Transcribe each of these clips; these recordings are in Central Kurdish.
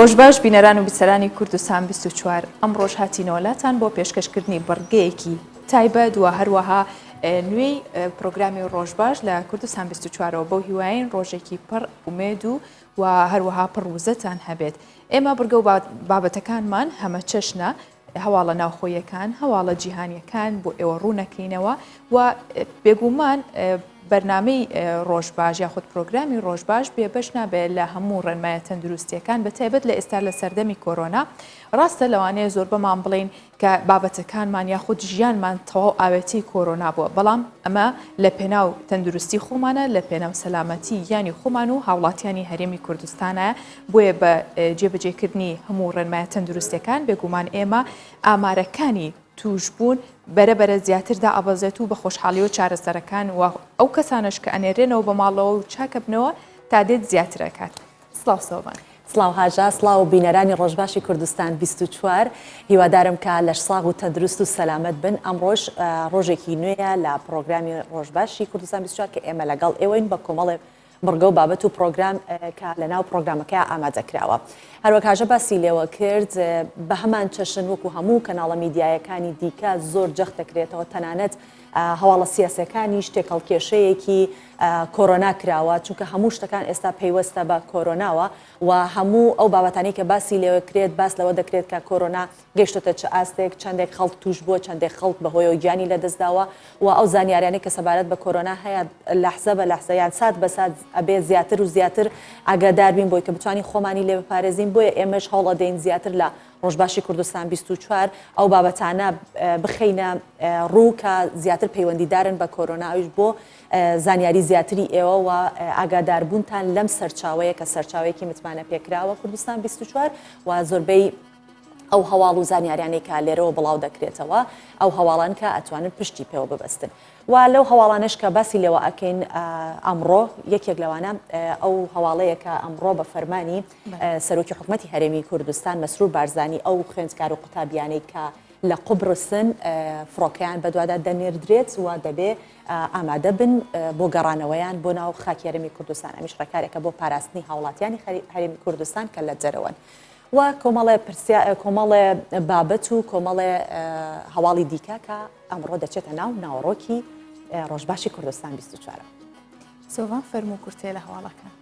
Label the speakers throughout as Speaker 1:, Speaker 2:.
Speaker 1: ڕۆژباش بینەران و بیسەرانی کوردستان 24 ئەم ڕۆژ هاتینەوەلاتان بۆ پێشکەشکردنی بڕگەیەکی تایبەت و هەروەها نوێی پرۆگرامی ڕۆژباش لە کوردستان 24ەوە بۆ هیواین ڕۆژێکی پڕ ئومێد و هەروەها پڕوزەتان هەبێت. ئێمە بڕگە و بابەتەکانمان هەمە چەشنە، هەواڵە ناوخۆیەکان، هەواڵە جیهانیەکان بۆ ئێوە ڕوونەکەینەوە و بێگومان بەرنامەی ڕۆژباش یاخود پرۆگرامی ڕۆژباش بێبەش نابێت لە هەموو ڕێنمایە تەندروستیەکان بە تایبەت لە ئێستا لە سەردەمی کۆرۆنا. ڕاستە لەوانەیە زۆر بەمان بڵین کە بابەتەکانمان یاخود ژیانمان تەواو ئاوێتی کۆرۆنا بووە، بەڵام ئەمە لە پێناو تەندروستی خۆمانە، لە پێناو سەلامەتی یانی خۆمان و هاوڵاتیانی هەرێمی کوردستانە. بۆیە بە جێبەجێکردنی هەموو ڕێنمایە تەندروستیەکان بێگومان ئێمە ئامارەکانی توشبوون بەرەبەرە زیاتردا ئەبەزێت و بە خۆشحاڵی و چارەسەرەکان و ئەو کەسانش کە ئەنێرێنەوە بە ماڵەوە و چاکە بنەوە تا دێت زیاترەکات. سڵاو سۆبان.
Speaker 2: سڵاو هاژا، سڵاو بینەرانی ڕۆژباشی کوردستان 24 هیوادارم کە لە سڵاو و تەندروست و سەلامەت بن. ئەم ڕۆژ ڕۆژێکی نوێیە لە پرۆگرامی ڕۆژباشی کوردستان 24 کە ئێمە لەگەڵ ئێوەین بە کۆمەڵێ بڕگە و بابەت و پرۆگرام کە لەناو پرۆگرامەکە ئامادەکراوە. هەروەک هاژە باسی لێوە کرد بە هەمان چەشن وەکو هەموو کەناڵە میدیایەکانی دیکە زۆر جەخت دەکرێتەوە، تەنانەت هەواڵە سیاسەکانی شتێکەڵکێشەیەکی کۆرۆنا کراوە، چونکە هەموو شتەکان ئێستا پەیوەستە بە کۆرۆناوە و هەموو ئەو بابەتانی کە باسی لێوە کرێت باس لەوە دەکرێت کە کۆرۆنا گەیشتۆتە چه ئاستێک، چەندێک خەڵک توش بووە، چەندێک خەڵک بەهۆی و گیانی لەدەستداوە و ئەو زانیاریانەی کە سەبارەت بە کۆرۆنا هەیە لەحزە بە لەحزە یان سات بە سات ئەبێ زیاتر و زیاتر ئاگادار بین بۆی کە بتوانین خۆمانی لێ بپارێزین. بۆیە ئێمەش هەوڵ ئەدەین زیاتر لە ڕۆژباشی کوردستان 24 ئەو بابەتانە بخەینە ڕوو کە زیاتر پەیوەندیدارن بە کۆرۆنا، ئەوش بۆ زانیاری زیاتری ئێوە و ئاگاداربوونتان لەم سەرچاوەیە کە سەرچاوەیەکی متمانە پێکراوە کوردستان 24 و زۆربەی ئەو هەواڵ و زانیاریانەی کە لێرەوە بڵاو دەکرێتەوە، ئەو هەواڵان کە ئەتوانن پشتی پێوە ببەستن. و لەو هەواڵانش کە باسی لێوە ئەکەین ئەمڕۆ یەکێک لەوانە ئەو هەواڵەیە کە ئەمڕۆ بە فەرمانی سەرۆکی حکوومەتی هەرێمی کوردستان مەسرور بارزانی ئەو خوێندکار و قوتابیانەی کە لە قوبرسن فڕۆکەیان بەدوادا دەنێردرێت و دەبێ ئامادە بن بۆ گەڕانەوەیان بۆ ناو خاکی هەرێمی کوردستان. ئەمیش ڕێکارێکە بۆ پاراستنی هاوڵاتیانی هەرێمی کوردستان کە لە جەرەوەن و کۆمەڵێ بابەت و کۆمەڵێ هەواڵی دیکە کە ئەمڕۆ دەچێتە ناو ناوەڕۆکی ڕۆژباشی کوردستان 24.
Speaker 1: سۆڤان فەرموو کورتێ لە هەواڵەکان.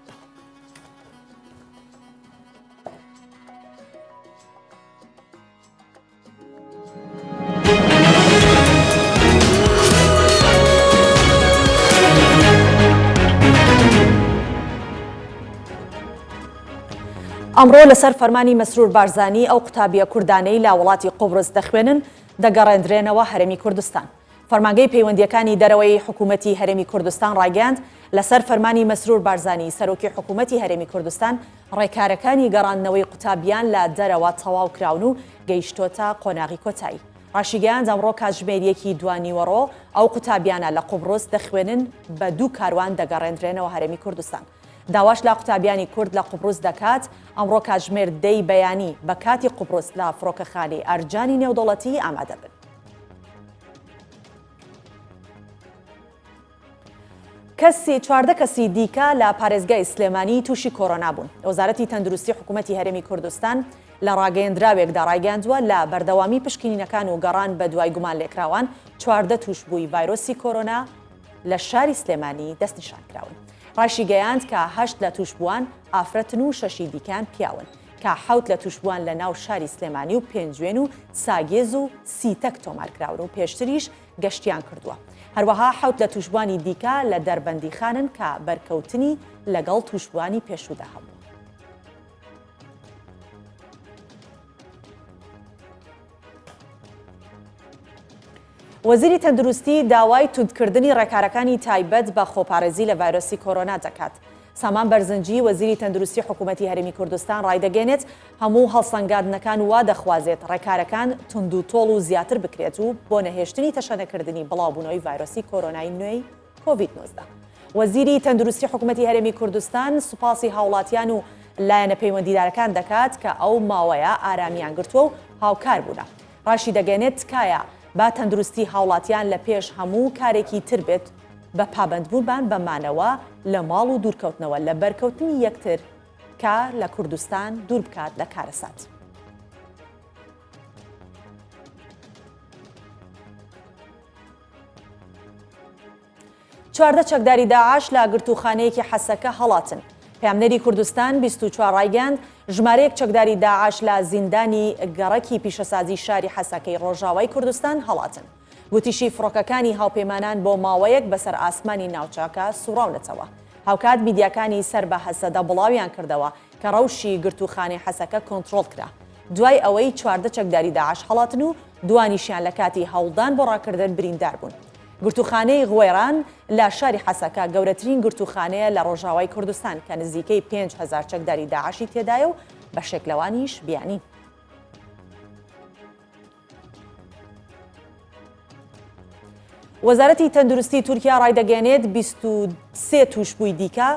Speaker 2: ئەمڕۆ لەسەر فەرمانی مەسرور بارزانی ئەو قوتابیە کوردانەی لا وڵاتی قوبرس دەخوێنن دەگەڕێندرێنەوە هەرێمی کوردستان. فەرمانگەی پەیوەندیەکانی دەرەوەی حکوومەتی هەرێمی کوردستان ڕایگەاند لەسەر فەرمانی مەسرور بارزانی سەرۆکی حکوومەتی هەرێمی کوردستان ڕێکارەکانی گەڕاندنەوەی قوتابیان لە دەرەوە تەواو کراون و گەیشتۆتە قۆناغی کۆتایی. ڕاشیگەیان ئەمڕۆ کاتژمێریەکی دوانیوەڕۆ ئەو قوتابیانە لە قوبرس دەخوێنن بە دوو کاروان دەگەڕێندرێنەوە هەرێمی کوردستان. داواش لە قوتابیانی کورد لە قوبرس دەکات ئەمڕۆ کاتژمێر دەی بەیانی بە کاتی قوبرس لە فڕۆکەخانەی ئەرجانی نێودەوڵەتی ئامادە بن. چواردە کەسی دیکە لە پارێزگای سلێمانی تووشی کۆرۆنا بوون. وەزارەتی تەندروستی حکوومەتی هەرێمی کوردستان لە ڕاگەیەندراوێکدا ڕایگەاندووە لە بەردەوامی پشکنینەکان و گەڕان بە دوای گومان لێکراوان 14 توشبووی ڤایرۆسی کۆرۆنا لە شاری سلێمانی دەستنیشان کراون. ڕاشی گەیاند کە 8 لە توشبووان ئافرەتن و 6 دیکان پیاون کە 7 لە توشبووان لە ناو شاری سلێمانی و پێنجوێن و ساگێز و سیتەک تۆمارکراون و پێشتریش گەشتیان کردووە. هەروەها 7 لە توشبوانی دیکە لە دەربەندی خانن کە بەرکەوتنی لەگەڵ توشبوانی پێشودا هەبوو. وەزیری تەندروستی داوای توندکردنی ڕێکارەکانی تایبەت بە خۆپارێزی لە ڤایرۆسی کۆرۆنا دەکات. سامان بەرزنجی وەزیری تەندروستی حکوومەتی هەرێمی کوردستان ڕایدەگەێنێت هەموو هەڵسەنگاندنەکان وا دەخوازێت ڕێکارەکان تند و تۆڵ و زیاتر بکرێت و بۆ نەهێشتنی تەشەنەکردنی بڵاوبوونەوەی ڤایرۆسی کۆرۆنای نوێی کۆڤید-19. وەزیری تەندروستی حکوومەتی هەرێمی کوردستان سوپاسی هاوڵاتیان و لایەنە پەیوەندیدارەکان دەکات کە ئەو ماوەیە ئارامیان گرتووە و هاوکار بوونە. ڕاشی دەگەێنێت تکایە با تەندروستی هاوڵاتیان لە پێش هەموو کارێکی تر بێت بە پابندبوونمان بەمانەوە لە ماڵ و دوورکەوتنەوە لە بەرکەوتنی یەکتر کە لە کوردستان دوور بکات لە کارەسات. چواردە چەکداری داعش لە گرتوخانەیەکی حەسەکە هەڵاتن. پامنەری کوردستان 24 ڕایگەاند ژمارەیەک چەکداری داعش لە زیندانی گەڕەکی پیشەسازی شاری حەسەکەی ڕۆژاوای کوردستان هەڵاتن. گوتیشی فڕۆکەکانی هاوپەیمانان بۆ ماوەیەک بەسەر ئاسمانی ناوچاکە سوڕاونەتەوە. هاوکات میدیاکانی سەر بە حەسەدا بڵاویان کردەوە کە ڕەوشی گرتوخانەی حەسەکە کۆنتڕۆڵ کرا. دوای ئەوەی چواردە چەکداری داعش هەڵاتن و دوانیشیان لە کاتی هەوڵدان بۆ ڕاکردن بریندار بوون. گرتوخانەی غوێران لە شاری حەسەکە گەورەترین گرتوخانەیە لە ڕۆژاوای کوردستان کە نزیکەی 5,000 چەکداری داعشی تێدایە و بەشێک لەوانیش بیانی. وەزارەتی تەندروستی تورکیا ڕایدەگەێنێت 23 توشبووی دیکە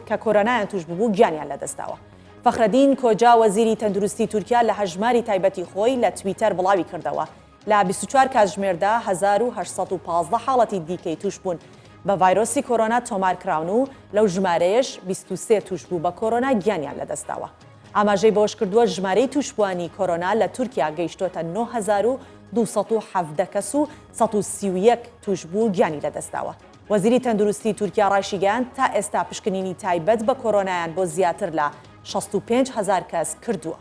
Speaker 2: کە کۆرۆنایان توش بوو گیانیان لەدەستاوە. فەخرەدین کۆجا وەزیری تەندروستی تورکیا لە هەژماری تایبەتی خۆی لە تویتەر بڵاوی کردەوە لە 24 کاتژمێردا 1815 حاڵەتی دیکەی توش بوون بە ڤایرۆسی کۆرۆنا تۆمارکراون و لەو ژمارەیەش 23 توش بوو بە کۆرۆنا گیانیان لەدەستاوە. ئاماژەی بەوەش کردووە ژمارەی توشبووانی کۆرۆنا لە تورکیا گەیشتۆتە 9,270 کەس و 131 توش بوو گیانی لەدەستاوە. وەزیری تەندروستی تورکیا ڕایشیگەیاند تا ئێستا پشکنینی تایبەت بە کۆرۆنایان بۆ زیاتر لە 65,000 کەس کردووە.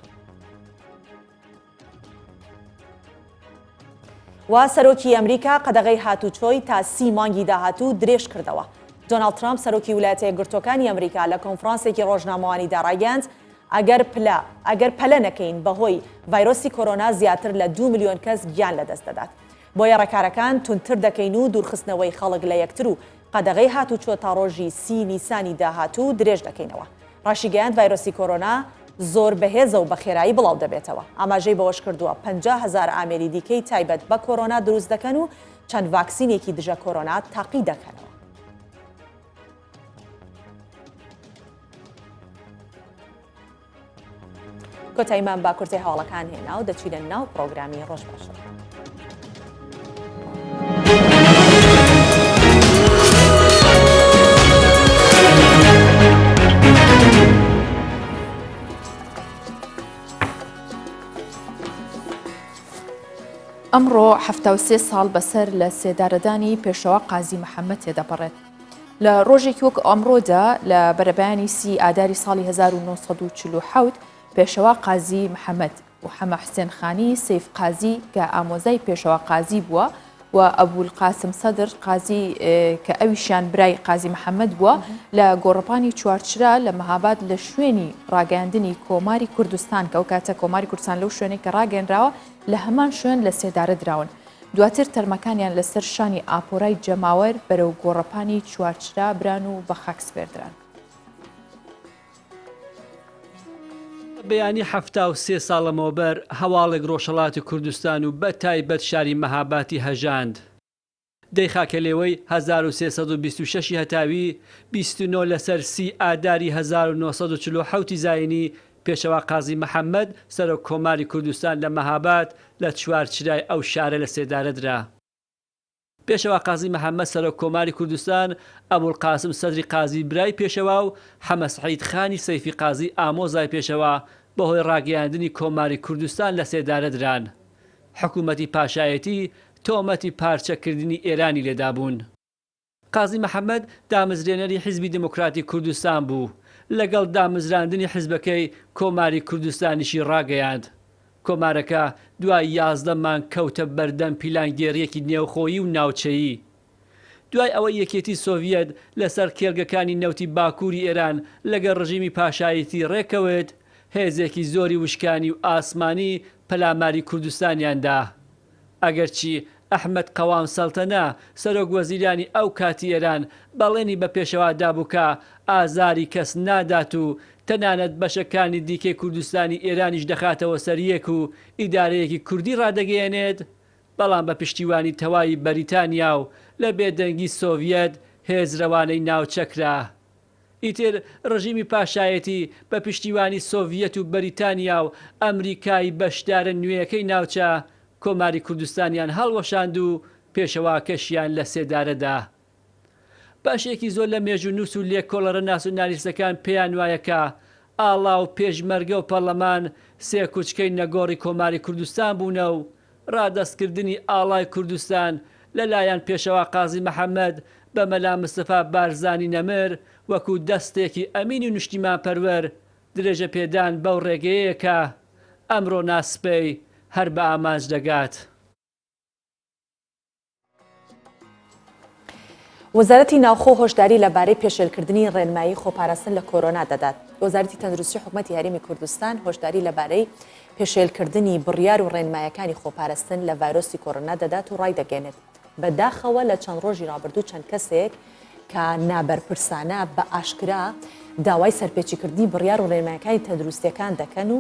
Speaker 2: و سەرۆکی ئەمریکا قەدەغەی هاتوچۆی تا 30 مانگی داهاتوو درێژ کردەوە. دۆناڵد ترامپ سەرۆکی ویلایەتە یەکگرتووەکانی ئەمریکا لە کۆنفرانسێکی ڕۆژنامەوانیدا ڕایگەاند ئەگەر پەلە نەکەین بەهۆی ڤایرۆسی کۆرۆنا زیاتر لە 2 میلیۆن کەس گیان لەدەست دەدات. بۆیە ڕێکارەکان تونتر دەکەین و دوورخستنەوەی خەڵک لە یەکتر و قەدەغەی هاتوچۆ تا ڕۆژی 30 نیسانی داهاتوو درێژ دەکەینەوە. ڕاشیگەیاند ڤایرۆسی کۆرۆنا زۆر بەهێزە و بە خێرایی بڵاو دەبێتەوە. ئاماژەی بەوەش کردووە 50,000 ئامێری دیکەی تایبەت بە کۆرۆنا دروست دەکەن و چەند ڤاکسینێکی دژە کۆرۆنا تاقی دەکەنەوە. کۆتاییمان با کورتەی هەواڵەکان هێنا و دەچینە ناو پرۆگرامی ڕۆژ باشە.
Speaker 1: ئەمڕۆ 73 ساڵ بەسەر لە سێدارەدانی پێشەوە قازی محەممەد تێدەپەڕێت. لە ڕۆژێکی وەک ئەمڕۆدا لە بەرەبەیانی سی ئاداری ساڵی 1940 پێشەوە قازی محەممەد و حەمە حوسێن خانی سەیف قازی کە ئامۆزای پێشەوە قازی بووە و ئەبول قاسم سەدر قازی کە ئەویشیان برای قازی محەممەد بووە لە گۆڕپانی چوارچرا لە مەهاباد لە شوێنی ڕاگەاندنی کۆماری کوردستان کە ئەو کاتە کۆماری کوردستان لەو شوێنێک کە ڕاگەنراوە لە هەمان شوێن لە سێدارە دراون. دواتر تەرمەکانیان لەسەر شانی ئاپۆرای جەماوەر بەرەو گۆڕپانی چوارچرا بران و بە خاک سپێردران.
Speaker 3: بەیانی 73 ساڵەمەوە بەر هەواڵێک ڕۆژهەڵاتی کوردستان و بە تایبەت شاری مەهاباتی هەژاند. دەی خاکە لێوەی 1326 هەتاوی 29 لەسەر 30 ئاداری 1940 زاینی پێشەوە قازی محەممەد سەرۆک کۆماری کوردستان لە مەهاباد لە چوارچرای ئەو شارە لە سێدارە درا. پێشەوە قازی محەممەد سەرۆک کۆماری کوردستان ئەبول قاسم سەدری قازی برای پێشەوە و حەمە سەعید خانی سەیفی قازی ئامۆزای پێشەوە بەهۆی ڕاگەیاندنی کۆماری کوردستان لە سێدارە دران. حکوومەتی پاشایەتی تۆمەتی پارچەکردنی ئێرانی لێدابوون. قازی محەممەد دامەزرێنەری حیزبی دموکراتی کوردستان بوو. لەگەڵ دامەزراندنی حیزبەکەی کۆماری کوردستانیشی ڕاگەیاند. کۆمارەکە دوای 11 مانگ کەوتە بەردەم پیلانگێڕیەکی نێوخۆیی و ناوچەیی. دوای ئەوەی یەکێتی سۆڤیەت لەسەر کێرگەکانی نەوتی باکووری ئێران لەگەڵ ڕژیمی پاشایەتی ڕێکەوێت، هێزێکی زۆری وشکانی و ئاسمانی پەلاماری کوردستانیاندا. ئەگەرچی ئەحمەد قەوام سەڵتەنە سەرۆک وەزیرانی ئەو کاتی ئێران بەڵێنی بە پێشەوە دابووکە ئازاری کەس نادات و تەنانەت بەشەکانی دیکەی کوردستانی ئێرانیش دەخاتەوە سەریەک و ئیدارەیەکی کوردی ڕادەگەیەنێت، بەڵام بە پشتیوانی تەواوی بەریتانیا و لە بێدەنگی سۆڤیەت هێزرەوانەی ناوچەکرا. ئیتر ڕژیمی پاشایەتی بە پشتیوانی سۆڤیەت و بەریتانیا و ئەمریکای بەشدارە نوێیەکەی ناوچە کۆماری کوردستانیان هەڵوەشاند و پێشەوا کەشیان لە سێدارەدا. باشێکی زۆر لە مێژوو نووس و لێکۆڵەرە ناسیۆنالیستەکان پێیان وایەکە ئاڵا و پێشمەرگە و پەرلەمان سێ کوچکەی نەگۆڕی کۆماری کوردستان بوونە و ڕادەستکردنی ئاڵای کوردستان لەلایەن پێشەوا قازی محەممەد بە مەلا مستەفا بارزانی نەمر وەکو دەستێکی ئەمینی و نیشتیمان پەروەر درێژە پێدان بەو ڕێگەیە کە ئەمڕۆ ناسپەی هەر بە ئامانج دەگات.
Speaker 2: وەزارەتی ناوخۆ هۆشداری لەبارەی پێشێلکردنی ڕێنمایی خۆپاراستن لە کۆرۆنا دەدات. وەزارەتی تەندروستی حکوومەتی هەرێمی کوردستان هۆشداری لەبارەی پێشێلکردنی بڕیار و ڕێنمایەکانی خۆپاراستن لە ڤایرۆسی کۆرۆنا دەدات و ڕای دەگەێنێت. بەداخەوە لە چەند ڕۆژی ڕابردوو چەند کەسێک کە نابەرپرسانە بە ئاشکرا داوای سەرپێچیکردنی بڕیار و ڕێنمایەکانی تەندروستیەکان دەکەن و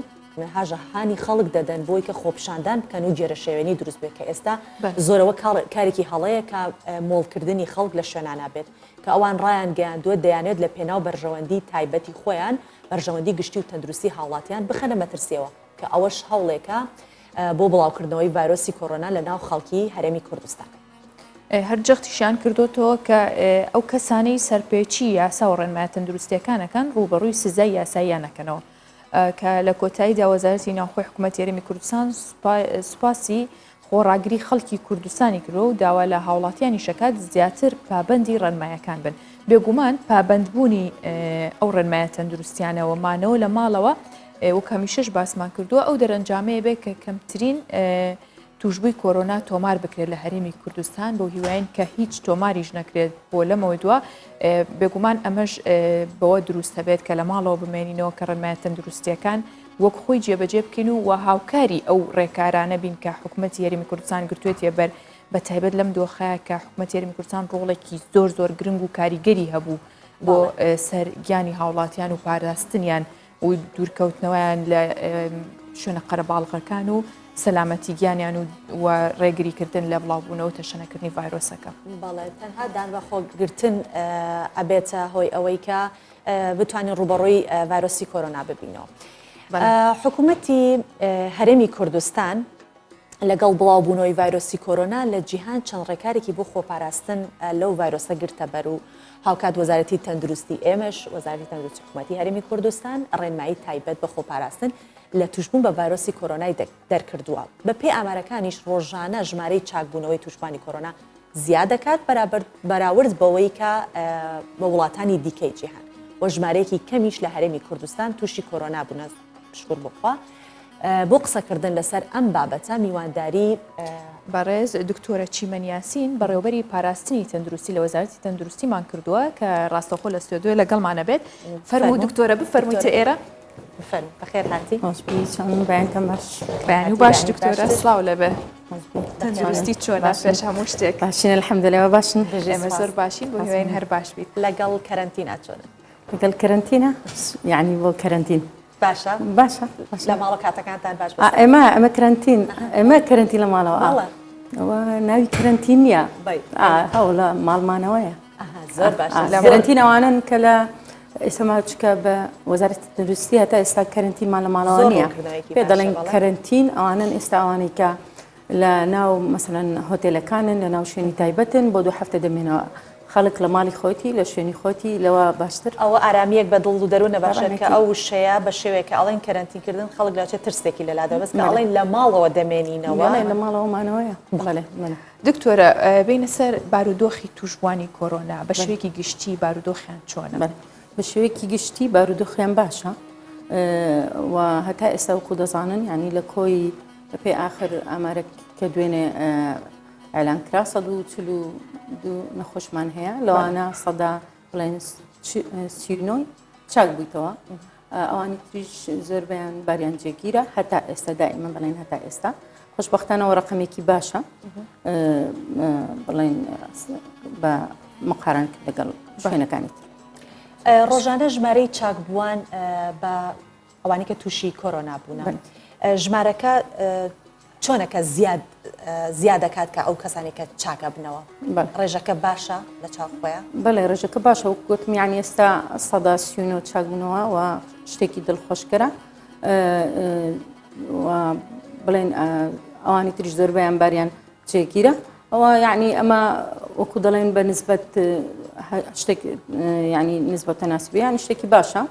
Speaker 2: هاژەهانی خەڵک دەدەن بۆی کە خۆپشاندان بکەن و جێرە شێوێنی دروست بێت کە ئێستا زۆرەوە کارێکی هەڵەیە کە مۆڵکردنی خەڵک لە شوێنانە بێت کە ئەوان ڕایان گەیاندووە دەیانێت لە پێناو بەرژەوەندی تایبەتی خۆیان بەرژەوەندی گشتی و تەندروستی هاوڵاتیان بخەنە مەترسیەوە کە ئەوەش هەوڵێکە بۆ بڵاوکردنەوەی ڤایرۆسی کۆرۆنا لە ناو خەڵکی هەرێمی کوردستان.
Speaker 1: هەر جەختیشان کردوتەوە کە ئەو کەسانەی سەرپێچی یاسا و ڕێنمایە تەندروستیەکانەکەن ڕوبەڕووی سزای یاساییانەکەنەوە کە لە کۆتاییدا وەزارەتی ناوخۆی حکوومەتی هەرێمی کوردستان سوپاسی خۆڕاگری خەڵکی کوردستانی کرۆ و داوا لە هاوڵاتیانی شەکات زیاتر پابەندی ڕێنمایەکان بن. بێگومان پابەندبوونی ئەو ڕێنمایە تەندروستیانەوە مانەوە لە ماڵەوە و کەمیشەش باسمان کردووە ئەو دەرەنجامەیە بێت کە کەمترین توشبووی کۆرۆنا تۆمار بکرێت لە هەرێمی کوردستان بۆ هیوایین کە هیچ تۆماریش نەکرێت بۆ لەمەوەی دووە بێگومان ئەمەش بەوە دروستە بێت کە لە ماڵەوە بمێنینەوە کە ڕێنمایە تەندروستیەکان وەک خۆی جێبەجێ بکەین و هاوکاری ئەو ڕێکارانە بین کە حکوومەتی هەرێمی کوردستان گرتوێتە بەر بە تایبەت لەم دۆخەیە کە حکوومەتی هەرێمی کوردستان ڕۆڵێکی زۆر گرنگ و کاریگەری هەبوو بۆ سەرگیانی هاوڵاتیان و پاراستنیان و دوورکەوتنەوەیان لە شوێنە قەرەباڵغەکان و سەلامەتی گیانیان و ڕێگریکردن لە بڵاوبوونەوە تەشەنەکردنی ڤایرۆسەکە.
Speaker 2: بەڵێ تەنها دان بە خۆگرتن ئەبێتە هۆی ئەوەی کە بتوانین ڕوبەڕۆی ڤایرۆسی کۆرۆنا ببینەوە. حکوومەتی هەرێمی کوردستان لەگەڵ بڵاوبوونەوەی ڤایرۆسی کۆرۆنا لە جیهان چەند ڕێکارێکی بۆ خۆپاراستن لەو ڤایرۆسە گرتە بەر و هاوکات وەزارەتی تەندروستی ئێمەش وەزارەتی تەندروستی حکوومەتی هەرێمی کوردستان ڕێنمایی تایبەت بە خۆپاراستن لە توشبوون بە ڤایرۆسی کۆرۆنای دەرکردووە. بە پێی ئامارەکانیش ڕۆژانە ژمارەی چاکبوونەوەی توشبانی کۆرۆنا زیاد دەکات بەراورد بەوەی کە بە وڵاتانی دیکەی جیهان و ژمارەیەکی کەمیش لە هەرێمی کوردستان تووشی کۆرۆنا بوونە شکر بخوا. بۆ قسەکردن لەسەر ئەم بابەتە میوانداری
Speaker 1: بەڕێز دکتۆرە چیمەن یاسین بەڕێوەبەری پاراستنی تەندروستی لە وەزارەتی تەندروستیمان کردووە کە ڕاستەخۆ لە ستۆدیۆ لەگەڵمانە بێت. فەرموو دکتۆرە بفەرموویتە ئێرە.
Speaker 2: بەخێر هاتی
Speaker 4: بەیانکەم باش
Speaker 1: بەیان و باش دکتۆرە سڵاو لەبێ تەندروستی چۆنە پێش هەموو شتێک
Speaker 4: باشین الحەمدلەوە باشن
Speaker 1: ئێمە زۆر باشین بۆ هیوایین هەر باش بیت.
Speaker 2: لەگەڵ کەرەنتینە چۆنە
Speaker 4: لەگەڵ کەرەنتینە یعنی بۆ کەرەنتین
Speaker 2: باشە
Speaker 4: باشە
Speaker 2: لە ماڵە کاتەکانتان باش
Speaker 4: ئێمە کەرەنتین لە ماڵەوە ئەوە ناوی کەرەنتین نییە هەوڵە ماڵمانەوەیە
Speaker 2: زۆر باشە
Speaker 4: کەرەنتین ئەوانن کە لە ئێستا چکە بە وەزارەتی تەندروستی هەتا ئێستا کەرەنتینمان لە ماڵەوە نییە پێ دەڵێن کەرەنتین ئەوانن ئێستا ئەوانەی کە لە ناو مەسەلەن هۆتێلەکانن لە ناو شوێنی تایبەتن بۆ 2 هەفتە دەمێنەوە خەڵک لە ماڵی خۆتی لە شوێنی خۆتی لەوە باشتر
Speaker 2: ئەوە ئارامیەک بە دڵ و دەروونە باشێت کە ئەو شەیە بە شێوەیەکە ئەڵێن کەرەنتینکردن خەڵک لاچێت ترسێکی لەلادە بەس کە ئەڵێن لە ماڵەوە دەمێنینەوە
Speaker 4: لە ماڵەوەمانەوەیە بڵێ
Speaker 1: دکتۆرە بینە سەر بارودۆخی توشبوانی کۆرۆنا بە شوێکی گشتی بارودۆخیان چۆنە؟
Speaker 4: بە شێوەیەکی گشتی بارودۆخیان باشە و هەتا ئێستا وەکو دەزانن ینی لە کۆی بەپێی آخر ئامارە کە دوێنێ ئەلانکرا 142 نەخۆشمان هەیە لەوانە سەدا بڵێن سیرنۆی چاک بوویتەوە ئەوانی تریش زۆربیان باریان جێگیرە هەتا ئێستا دائیمە بڵێن هەتا ئێستا خۆشبەختانەوە ڕقمێکی باشە بڵێن بە مقارن لەگەڵ شوێنەکانی تر.
Speaker 2: ڕۆژانە ژمارەی چاکبووان بە ئەوانی کە تووشی کۆرۆنا بوونە ژمارەکە چۆنەکە زیاد دەکات کە ئەو کەسانی کە چاکە بنەوە ڕێژەکە باشە لە چاوخۆیە؟
Speaker 4: بەڵێ ڕێژەکە باشە و گوتم یانی ئێستا سەدا 39 چاکبوونەوە و شتێکی دڵخۆشکەرە و بڵێن ئەوانی تریش زۆربیان باریان جێگیرە ئەوە یعنی ئەمە وەکو دەڵێن بە نسبەت شتێک ینی نسبەت تەناسبی یانی شتێکی باشە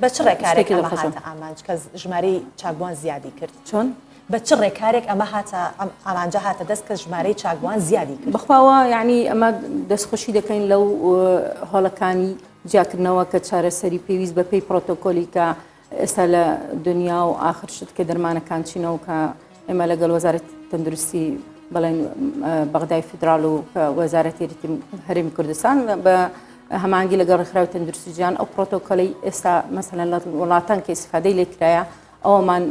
Speaker 2: بە چ ڕێکارێک
Speaker 4: شتێکی
Speaker 2: ئەمە
Speaker 4: دڵخۆشە.
Speaker 2: هاتە ئامانج کە ژمارەی چاکبووان زیادی کرد
Speaker 4: چۆن؟
Speaker 2: بە چ ڕێکارێک ئەمە هاتە ئامانجە هاتە دەست کە ژمارەی چاکبووان زیادی کرد
Speaker 4: بخواوە یعنی ئەمە دەستخۆشی دەکەین لەو هۆڵەکانی جیاکردنەوە کە چارەسەری پێویست بە پێی پرۆتۆکۆلی کە ئێستا لە دنیا و ئاخر شت کە دەرمانەکان چینەوە کە ئێمە لەگەڵ وەزارەت تەندروستی بەڵێن بەغدای فدرال و وەزارەتی هەرێمی کوردستان بە هەمانگی لەگەڵ ڕێکخراوی تەندروستی جیهان ئەو پرۆتۆکۆلی ئێستا مەسەلەن لە وڵاتان کە ئیسفادەی لێ کرایە ئەومان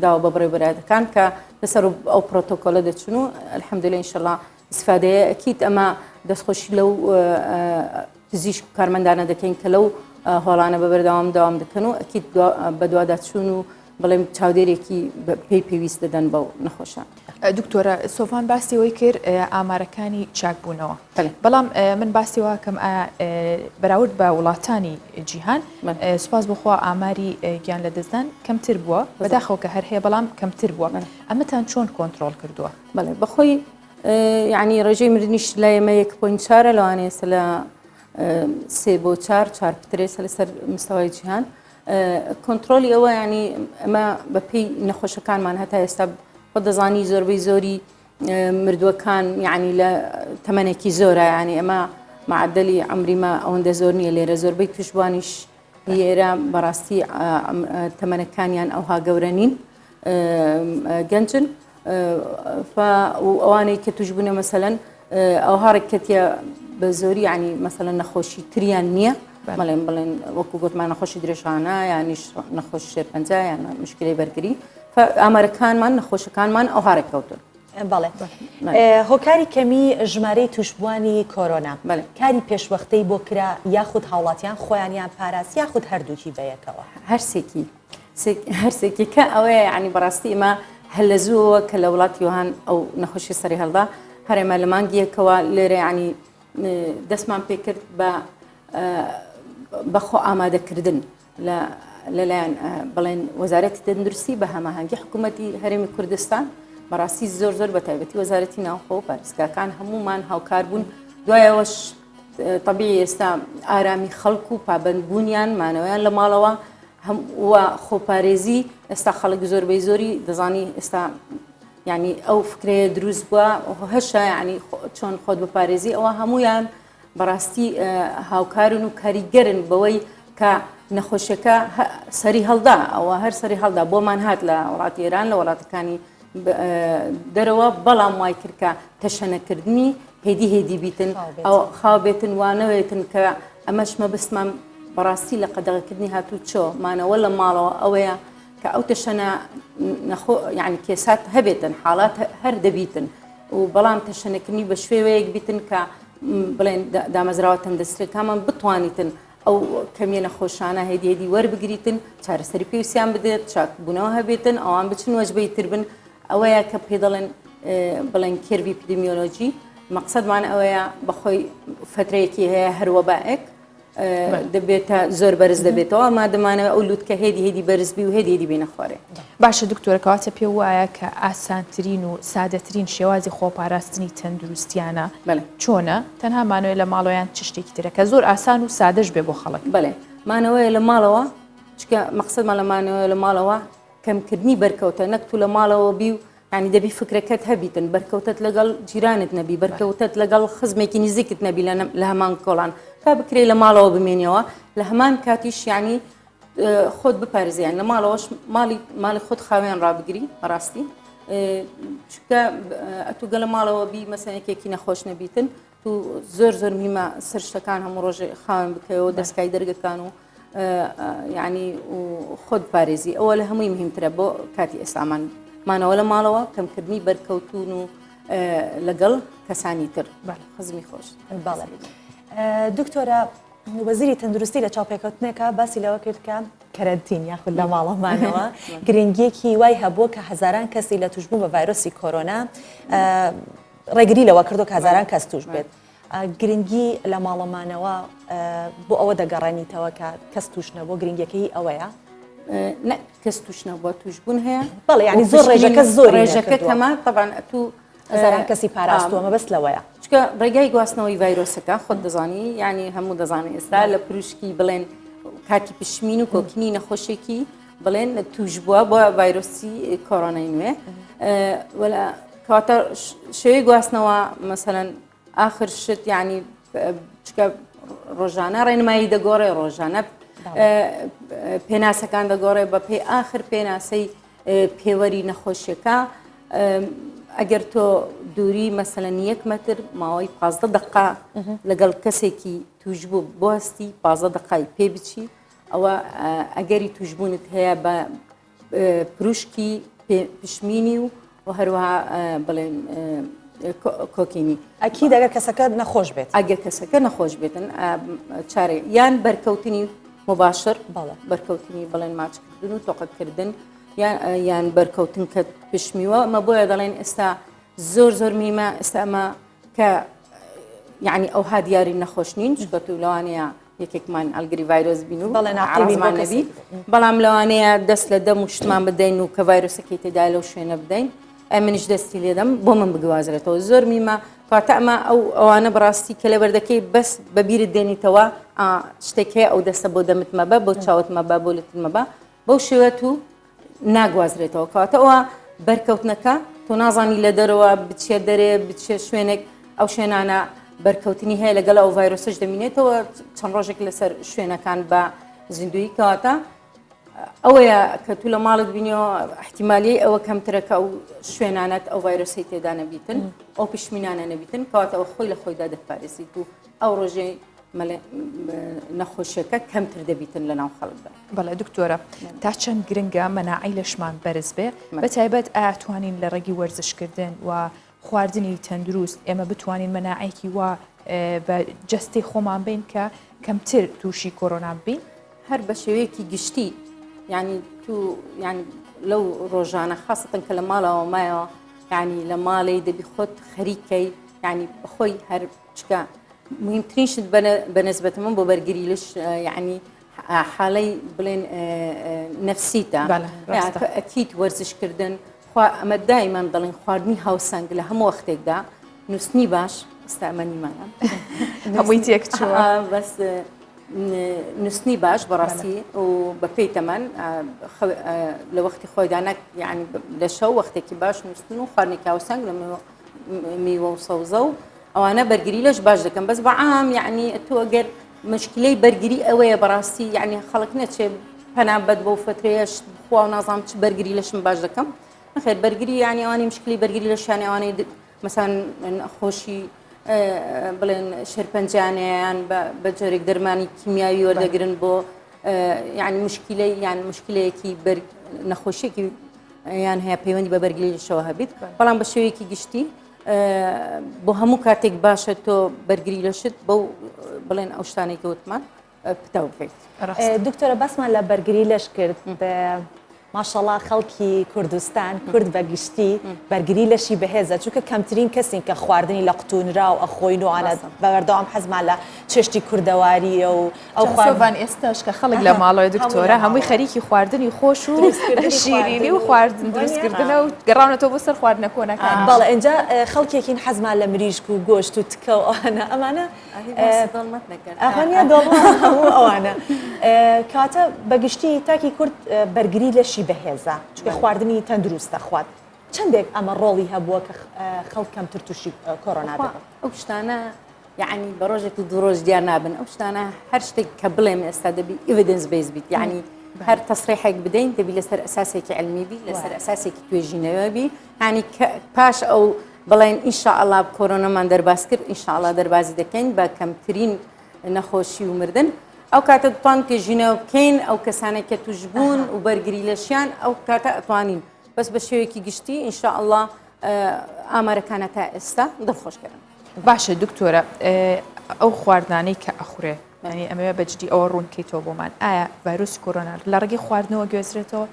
Speaker 4: داوە بە بڕێوەبەرەکان کە لەسەر ئەو پرۆتۆکۆلە دەچون و الحەمدولillah ئینشەڵا ئیسفادەیە ئەکید ئەمە دەستخۆشی لەو پزیشک و کارمەندانە دەکەین کە لەو هۆڵانە بەبەردەوام داوام دەکەن و ئەکید بەدواداچوون و بەڵێم چاودێرێکی پێی پێویست دەدەن بەو نەخۆشان.
Speaker 1: دکتۆرە سۆفان باسیەوەی کرد ئامارەکانی چاکبوونەوە بەڵام من باسیەوەکەم بەراورد بە وڵاتانی جیهان سوپاس بخوا ئاماری گیان لە دەستدان کەمتر بووە بەداخەوە کە هەر هەیە بەڵام کەمتر بووە ئەمەتان چۆن کۆنتترۆل کردووە؟
Speaker 4: بەڵێ بەخۆی یعنی ڕێژەی مردنیش لای ئێمە 1.4 لەوانەیە لە 3 بۆ 4 پترێسە لەسەر مستەوای جیهان کۆنتترۆلی ئەوە ینی ئەمە بەپی نەخۆشەکانمان هەتا ئێستا خۆ دەزانی زۆربەی زۆری مردووەکان یعنی لە تەمەنێکی زۆرە ینی ئەمە معدلی ئەمریمە ئەوەندە زۆر نییە لێرە زۆربەی توشبوانیش ئێرە بەڕاستی تەمەنەکانیان ئەوها گەورە نین گەنجن ئەوانەی کە توشبوونە مەسەلەن ئەوها ڕێککەتە بە زۆری ینی مەسەلەن نەخۆشی تریان نییە بەڵێن وەکو گوتمان نەخۆشی درێژانە یانیش نەخۆشی شێرپەنجە یان مشکلەی بەرگری ئامارەکانمان نەخۆشەکانمان ئەو هارێککەوتن.
Speaker 2: بەڵێ هۆکاری کەمی ژمارەی توشبوانی کۆرۆنا کاری پێشوەختەی بۆ کرا یاخود هاوڵاتیان خۆیانیان پاراست یاخود هەردووکی بەیەکەوە
Speaker 4: هەرسێکی کە ئەوەیە ینی بەڕاستی ئمە هەل لە زووەوە کە لە وڵاتی یوهان ئەو نەخۆشی سەری هەڵدا هەرێمە لە مانگیەکەوە لێرە ینی دەستمان پێ کرد بەخۆ ئامادەکردن لەلایەن بڵێن وەزارەتی تەندروستی بە هەماهەنگی حکوومەتی هەرێمی کوردستان بەڕاستی زۆر بە تایبەتی وەزارەتی ناوخۆ و پارێزگاکان هەمومان هاوکار بوون دوایەوەش طبیعی ئێستا ئارامی خەڵک و پابەندبوونیان مانەوەیان لە ماڵەوە وە خۆپارێزی ئێستا خەڵک زۆربەی زۆری دەزانی ئێستا ینی ئەو فکرەیە دروست بووە هەشە ینی چۆن خۆت بپارێزی ئەوە هەمویان بەڕاستی هاوکارن و کاریگەرن بەوەی کە نەخۆشیەکە سەری هەڵدا ئەوە هەر سەری هەڵدا بۆمان هات لە وڵاتی ئێران لە وڵاتەکانی دەرەوە بەڵام وای کردکە تەشەنەکردنی هێدی بیتن ئەو خاو بێتن وانەوێتن کە ئەمەش مەبستمان بەڕاستی لە قەدەغەکردنی هاتوو چۆ مانەوە لە ماڵەوە ئەوەیە کە ئەو تەشەنە یعنی کێسات هەبێتن حاڵات هەر دەبیتن و بەڵام تەشەنەکردنی بە شوێوەیەک بیتن کە بڵێن دامەزراوە تەندەستەکانمان بتوانیتن ئەو کەمیە نەخۆشانە هێدی وەربگریتن چارەسەری پێویستیان بدێت چاکبوونەوە هەبێتن ئەوان بچن وەجبەی تر بن ئەوەیە کە پێ دەڵێن بڵێن کێربی ئپیدمیۆلۆجی مەقسەدمان ئەوەیە بەخۆی فترەیەکی هەیە هەروەبائێک دەبێتە زۆر بەرز دەبێتەوە ما دەمانەوە ئەو لووتکە هێدی بەرزبی و هێدی بینە خوارێ.
Speaker 1: باشە دکتۆرە کەواتە پێ وایە کە ئاسانترین و سادەترین شێوازی خۆپاراستنی تەندروستیانە چۆنە تەنها مانەوەی لە ماڵۆیان چ شتێکی ترە کە زۆر ئاسان و سادەش بێ بۆ خەڵک؟
Speaker 4: بڵێ مانەوەی لە ماڵەوە چکە مەقسەدمان لە مانەوەی لە ماڵەوە کەمکردنی بەرکەوتە نەکتو لە ماڵەوە بی و ینی دەبی فکرەکەت هەبیتن بەرکەوتت لەگەڵ جیرانت نەبی بەرکەوتت لەگەڵ خزمێکی نزیکت نەبی لە هەمان کۆڵان کا بکرێ لە ماڵەوە بمێنیەوە لە هەمان کاتیش ینی خۆت بپارێزیان لە ماڵەوەش ماڵی خۆت خاوێن ڕابگری بەڕاستی چکە ئەتوگە لە ماڵەوە بی مەسەنێکێکی نەخۆش نەبیتن تو زۆر میمە سەر شتەکان هەموو ڕۆژێ خاوێن بکەوە دەستکای دەرگەکان و یعنی خۆت پارێزی ئەوە لە هەمووی مهمترە بۆ کاتی ئێستامان مانەوە لە ماڵەوە کەمکردنی بەرکەوتون و لەگەڵ کەسانی تر خزمی خۆش.
Speaker 2: باڵێ دکتۆرە وەزیری تەندروستی لە چاوپێکەوتنێکە باسی لەوە کرد کە کەرەنتین یاخود لە ماڵەمانەوە گرنگیەکی وای هەبووە کە هەزاران کەسی لە توشبوون بە ڤایرۆسی کۆرۆنا ڕێگری لەوە کردو کە هەزاران کەس توش بێت. گرنگی لە ماڵەمانەوە بۆ ئەوە دەگەڕێنیتەوە کە کەس توش نەبوو گرنگیەکەی ئەوەیە
Speaker 4: کەس توش نەبووە توشبوون هەیە
Speaker 2: بەڵێ ینی زۆر ڕێژەکە زۆر
Speaker 4: ڕێژەکە کەمە طبعاً تو
Speaker 2: هەزاران کەسی پاراستووە مەبەست لەوەیە
Speaker 4: چکە ڕێگای گواستنەوەی ڤایرۆسەکە خۆت دەزانی ینی هەموو دەزانێت ئێستا لە پروشکی بڵێن کاتی پشمین و کۆکینی نەخۆشێکی بڵێن توش بووە بۆ ڤایرۆسی کۆڕۆنای نوێ وەلا کەواتە شێوەی گواستنەوە مەسەلەن آخر شت یعنی چکە ڕۆژانە ڕێنمایی دەگۆڕێ ڕۆژانە پێناسەکان دەگۆڕێ بە پێی آخر پێناسەی پێوەری نەخۆشیەکە ئەگەر تۆ دووری مەسەلەن 1 مەتر ماوەی 15 دقا لەگەڵ کەسێکی توش بوو بۆستی 15 دقای پێ بچی ئەوە ئەگەری توشبوونت هەیە بە پروشکی پشمینی و هەروەها بڵێن کۆکینی
Speaker 2: ئەکی دەگەر کەسەکە نەخۆش بێت
Speaker 4: ئەگەر کەسەکە نەخۆش بێتن چارێ یان بەرکەوتنی مباشر بەرکەوتنی بڵێن ماچکردن و تۆقەتکردن یان بەرکەوتن کە پشمیوە ئەمە بۆیە دەڵێن ئێستا زۆر میمە ئێستا ئەمە کە یعنی ئەوها دیاری نەخۆش نین چکەت و لەوانەیە یەکێکمان ئەلگری ڤایرۆس بین و عازمانەبی بەڵام لەوانەیە دەست لە دەم و شتمان بدەین و کە ڤایرۆسەکەی تێدا لەو شوێنە بدەین منیش دەستی لێدەم بۆ من بگوازرێتەوە زۆر میمە کاتە ئەمە ئەوانە بڕاستی کە لە بەردەکەی بەس بەبیرت دێنیتەوە شتێکەیە ئەو دەستە بۆ دەمت مەبە بۆ چاوت مەبە بۆ لەت مەبە بەو شێوەت و ناگوازرێتەوە کاتە ئەوە بەرکەوتنەکە تۆ نازانی لە دەرەوە بچێ دەرێ بچێ شوێنێک ئەو شوێنانە بەرکەوتنی هەیە لەگەڵ ئەو ڤایرۆسش دەمینێتەوە چەند ڕۆژێک لەسەر شوێنەکان بە زیندوی کەواتە ئەوەیە کە تو لە ماڵت بینیەوە احتیمالی ئەوە کەمترەکە ئەو شوێنانەت ئەو ڤایرۆسی تێدا نەبیتن ئەو پشمینانە نەبیتن کەواتە ئەوە خۆی لە خۆیدا دەپارێزیت و ئەو ڕۆژەی نەخۆشیەکە کەمتر دەبیتن لە ناو خەڵکدا.
Speaker 1: بەڵێ دکتۆرە تا چەند گرنگە مەناعی لەشمان بەرز بێ بەتایبەت ئایا توانین لە ڕێگی وەرزشکردن و خواردنی تەندروست ئێمە بتوانین مەناعەیەکی وا بە جەستی خۆمان بین کە کەمتر تووشی کۆرۆنا بین
Speaker 4: هەر بە شێوەیەکی گشتی ینی تو ینی لەو ڕۆژانە خاستن کە لە ماڵەوە مایەوە ینی لە ماڵی دەبی خۆت خەریکەی ینی بەخۆی هەر چکە مهمترین شت بەنسبەت من بۆ بەرگری لەش ینی حاڵەی بڵێن نەفسیتە ئەکیت وەرزشکردن ئەمە دایمان دەڵێن خواردنی هاوسەنگ لە هەموو وەختێکدا نووسنی باش ئستامەنیمانە
Speaker 1: هەمووی تێک چووە
Speaker 4: بەس نووسنی باش بەڕاستی و بە پێی تەمەن لە وەختی خۆیدانە یعنی لە شەو وەختێکی باش نووسن و خواردنێکی هاوسەنگ لە میوە و سەوزە و ئەوانە بەرگری لەش باش دەکەم بەس بەعام یعنی تۆ ئەگەر مشکلەی بەرگری ئەوەیە بەڕاستی یعنی خەڵک نەچێ پەنا بەد بۆ فترەیەش خوا و نازام چ بەرگری لەشم باش دەکەم خێر بەرگری یعنی ئەوانی مشکلی بەرگری لە شانێ ئەوانەی مەسان خۆشی بڵێن شێرپەنجانیان بە جۆرێک دەرمانی کیمیاوی وەردەگرن بۆ یعنی مشکلەی یان مشکلەیەکی نەخۆشیێکی یان هەیە پەیوەندی بە بەرگری لەشەوە هەبیت بەڵام بە شێوەیەکی گشتی بۆ هەموو کاتێک باشە تۆ بەرگری لەشت بەو بڵێن ئەو شتانێکی وتمان پتەو بکەیت.
Speaker 2: دکتۆرە بەسمان لە بەرگری لەش کرد ماشەڵڵا خەڵکی کوردستان کورد بە گشتی بەرگری لەشی بەهێزە چونکە کەمترین کەسین کە خواردنی لە قوتونرا و ئەخۆین و ئاە بەبەردەوام حەزمان لە چێشتی کوردەواریە و ئەو
Speaker 1: خواردن ئێستاش کە خەڵک لە ماڵەوەی دکتۆرە هەمووی خەریکی خواردنی خۆش و شیرینی و خواردن دروستکردنە و گەڕاونەتەوە بۆ سەر خواردنە کۆنەکان
Speaker 2: بەڵێ ئینجا خەڵکێکین حەزمان لە مریشک و گۆشت و تکە و ئەمانە هەموو ئەوانە کاتە بەگشتی تاکی کورد بەرگری لەشی بەهێزە چکە خواردنی تەندروستە خوارد چندێک ئەمە ڕۆڵی هەبووە کە خەڵک کەمتر تووشی کۆرۆنا بێت
Speaker 4: ئەو شتانە یعنی بە ڕۆژێک دو ڕۆژ دیار نابن ئەو شتانە هەر شتێک کە بڵێم ئێستا دەبی ئیڤیدنس بیس بیت یعنی هەر تەسریحێک بدەین دەبی لەسەر ئەساسێکی علمی بی لەسەر ئەساسێکی توێژینەوە بی ینی پاش ئەو بڵێن ئینشاءالله کۆرۆنامان دەرباز کرد ئینشاءالله دەربازی دەکەین بە کەمترین نەخۆشی و مردن ئەو کاتە دەتوان توێژینەوە بکەین ئەو کەسانێک کە توش بوون و بەرگری لەشیان ئەو کاتە ئەتوانین بەس بە شێوەیەکی گشتی ئینشاءالله ئامارەکانە تا ئێستا دڵخۆشکردن.
Speaker 1: باشە دکتۆرە ئەو خواردانەی کە ئەخورێ ینی ئەمەوێ بەجددی ئەوە ڕوونکەیتەوە بۆمان ئایا ڤایرۆسی کۆرۆنا لە ڕێگەی خواردنەوە گوێزرێتەوە؟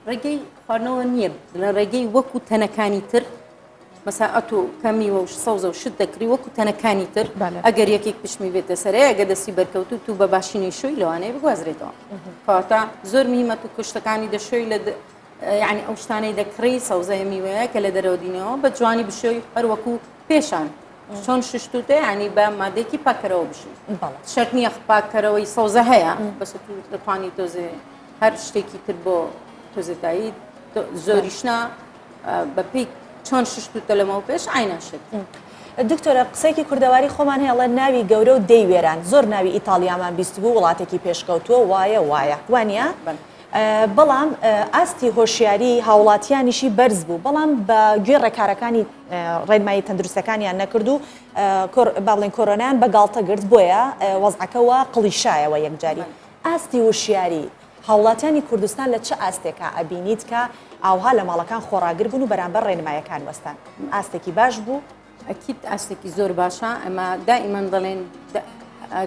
Speaker 4: ڕێگەی خواردنەوە نییە لە ڕێگەی وەکو تەنەکانی تر مەسا ئەتۆ کەمی و سەوزە و شت دەکری وەکو تەنەکانی تر ئەگەر یەکێک پشمی بێتە سەرەیە ئەگە دەستی بەرکەوت و بە باشینەی شوی لەوانەیە بگوازرێتەوە کەواتە زۆر میمەت و کوشتەکانی دەشۆی لە یعنی ئەو شتانەی دەکڕی سەوزەیە میوەیە کە لە دەرەوە دینەوە بە جوانی بشۆی هەر وەکو پێشان چۆن شتوتە ینی بە مادێکی پاکەرەوە بشین شەرت نییە پاکەرەوەی سەوزە هەیە بەس دەتوانی تۆزێ هەر شتێکی کرد بۆ تۆزێتایی زۆریشنا بەپی چۆن شتوتە لەمەوە پێش عیناشت.
Speaker 2: دکتۆرە قسێکی کوردەواری خۆمان هێڵە ناوی گەورە و دەی وێران زۆر ناوی ئیتالیامان بیست بوو وڵاتێکی پێشکەوتووە وایە وانە بەڵام ئاستی هۆشیاری هاوڵاتیانیشی بەرز بوو بەڵام بە گوێ ڕێکارەکانی ڕێنمایی تەندروستەکانیان نەکرد و باڵێن کۆرۆنیان بە گاڵتە گرت بۆیە وەزعەکەەوە قڵیشایەوە یەکجاری ئاستی هۆشیاری هاوڵاتیانی کوردستان لە چه ئاستێکە ئەبینیت کە ئاوها لە ماڵەکان خۆراگر بوون و بەرامبەر ڕێنمایەکان وەستان ئاستێکی باش بوو
Speaker 4: ئەکیت ئاستێکی زۆر باشە ئەمە دائیمەن دەڵێن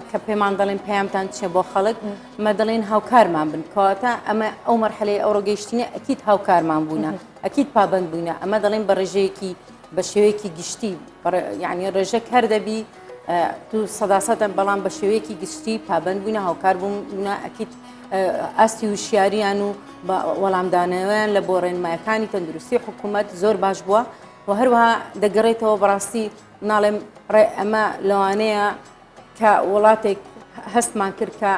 Speaker 4: کە پێمان دەڵێن پەیامتان چێ بۆ خەڵک ئەمە دەڵێن هاوکارمان بن کەواتە ئەمە ئەو مەرحەلەی ئەو ڕۆگەیشتینە ئەکیت هاوکارمان بوونە ئەکیت پابند بووینە ئەمە دەڵێن بە ڕێژەیەکی بە شێوەیەکی گشتی یعنی ڕێژەک هەر دەبی تو سەداسەتە بەڵام بە شێوەیەکی گشتی پابند بووینە هاوکار بوونە ئەکیت ئاستی وشیاریان و وەڵامدانەوەیان لە بۆ ڕێنمایەکانی تەندروستی حکوومەت زۆر باش بووە و هەروەها دەگەڕێتەوە بەڕاستی ناڵێم ئەمە لەوانەیە کە وڵاتێک هەستمان کرد کە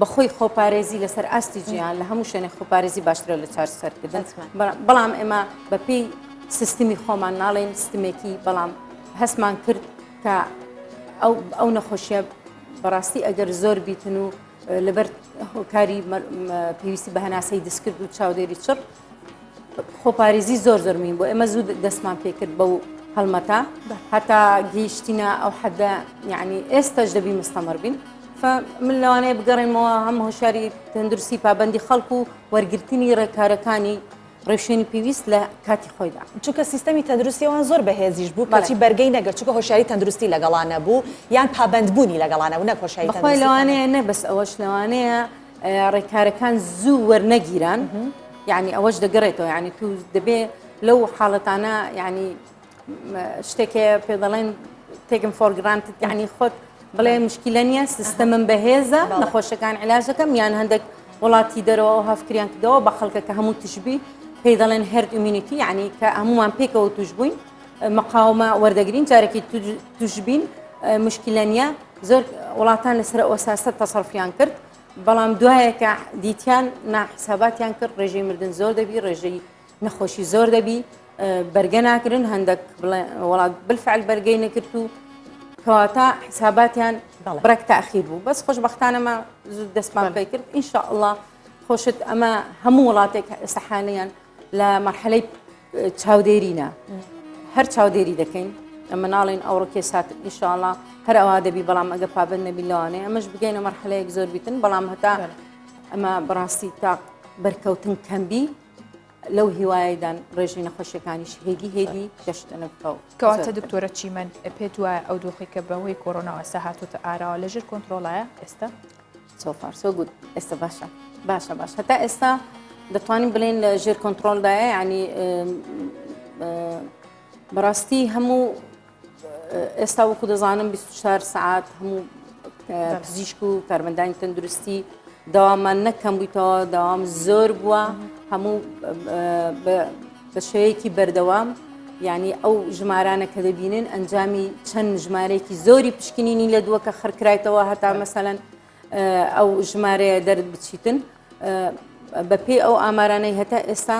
Speaker 4: بەخۆی خۆپارێزی لەسەر ئاستی جیان لە هەموو شوێنێک خۆپارێزی باشترە لە چارەسەرکردن بەڵام ئێمە بەپێی سیستمی خۆمان ناڵێن سیستمێکی بەڵام هەستمان کرد کە ئەو نەخۆشیە بەڕاستی ئەگەر زۆر بیتن و لەبەر هۆکاری پێویستی بە هەناسەی دەستکرد و چاودێری چڕ خۆپارێزی زۆر زۆرمین بۆ ئێمە زوو دەستمان پێکرد بەو هەڵمەتا هەتا گەیشتینە ئەو حەدە یعنی ئێستاش دەبی مستەمەر بین من لەوانەیە بگەڕێمەوە هەم هۆشیاری تەندروستی پابەندی خەڵکو و وەرگرتنی ڕێکارەکانی ڕێوشێنی پێویست لە کاتی خۆیدا
Speaker 2: چونکە سیستەمی تەندروستیەوەن زۆر بەهێزیش بوو کەچی بەرگەی نەگەر چونکە هۆشیاری تەندروستی لەگەڵانە بوو یان پابەندبوونی لەگەڵانە و نەک هۆشیاری تەندروستی
Speaker 4: بەخۆی لەوانەیە نە بەس ئەوەش لەوانەیە ڕێکارەکان زوو وەرنەگیران یعنی ئەوەش دەگەڕێتەوە یعنی تو دەبێ لەو حاڵەتانە یعنی شتێکە پێ دەڵێن تێکم فۆرگرانت یعنی خۆت بڵێ مشکلە نییە سیستەمم بەهێزە نەخۆشەکان علاجەکەم یان هەندێک وڵاتی دەرەوە هەفکریان کردەوە بە خەڵکە کە هەموو تشبی پێی دەڵێن هەرد ئیمینیتی یعنی کە هەمومان پێکەوە توش بووین مەقاومە وەردەگرین جارێکی توشبین مشکلە نییە زۆر وڵاتان لەسەر ئەوساسە تەسەڕفیان کرد بەڵام دوایەکە دیتیان ناحساباتیان کرد ڕێژەی مردن زۆر دەبی ڕێژەی نەخۆشی زۆر دەبی بەرگە ناکردن هەندێک وڵات بالفعل بەرگەی نەکرد و کەواتە حساباتیان بڕێک تاخیر بوو بەس خۆشبەختانەمە زوو دەستمان پێ کرد ئینشاءالله خۆشت ئەمە هەموو وڵاتێک ئێستاحانەیان لە مەرحەلەی چاودێرینە هەر چاودێری دەکەین ئەمە ناڵێن ئەو ڕۆکێ سات ئینشاءالله هەر ئەوە دەبی بەڵام ئەگە پابند نەبی لەوانەیە ئەمەش بگەینە مەرحەلەیەک زۆر بیتن بەڵام هەتا ئەمە بەڕاستی تا بەرکەوتن کەمبی لەو هیوایەدان ڕێژەی نەخۆشیەکانیش هێدی گەشتنە بکەوت
Speaker 1: کەواتە دکتۆرە چیمەن پێت وایە ئەو دۆخی کە بەهۆی کۆرۆناوە سەهاتوتە ئاراوە لەژێر کۆنتترۆلایە ئێستا
Speaker 4: سۆفار سۆگوت ئێستا باشە هەتا ئێستا دەتوانین بڵێن لە ژێر کۆنتترۆلدایە ینی بەڕاستی هەموو ئێستا وەکو دەزانم 24 سعات هەموو پزیشک و کارمەندانی تەندروستی داوامان نەکەم بوویتەوە داوام زۆر بووە هەموو بە شێوەیەکی بەردەوام یعنی ئەو ژمارانە کە دەبینن ئەنجامی چەند ژمارەیەکی زۆری پشکنینی لە دووە کە خڕکرایتەوە هەتا مەسەلەن ئەو ژمارەیە دەرد بچیتن بەپێی ئەو ئامارانەی هەتا ئێستا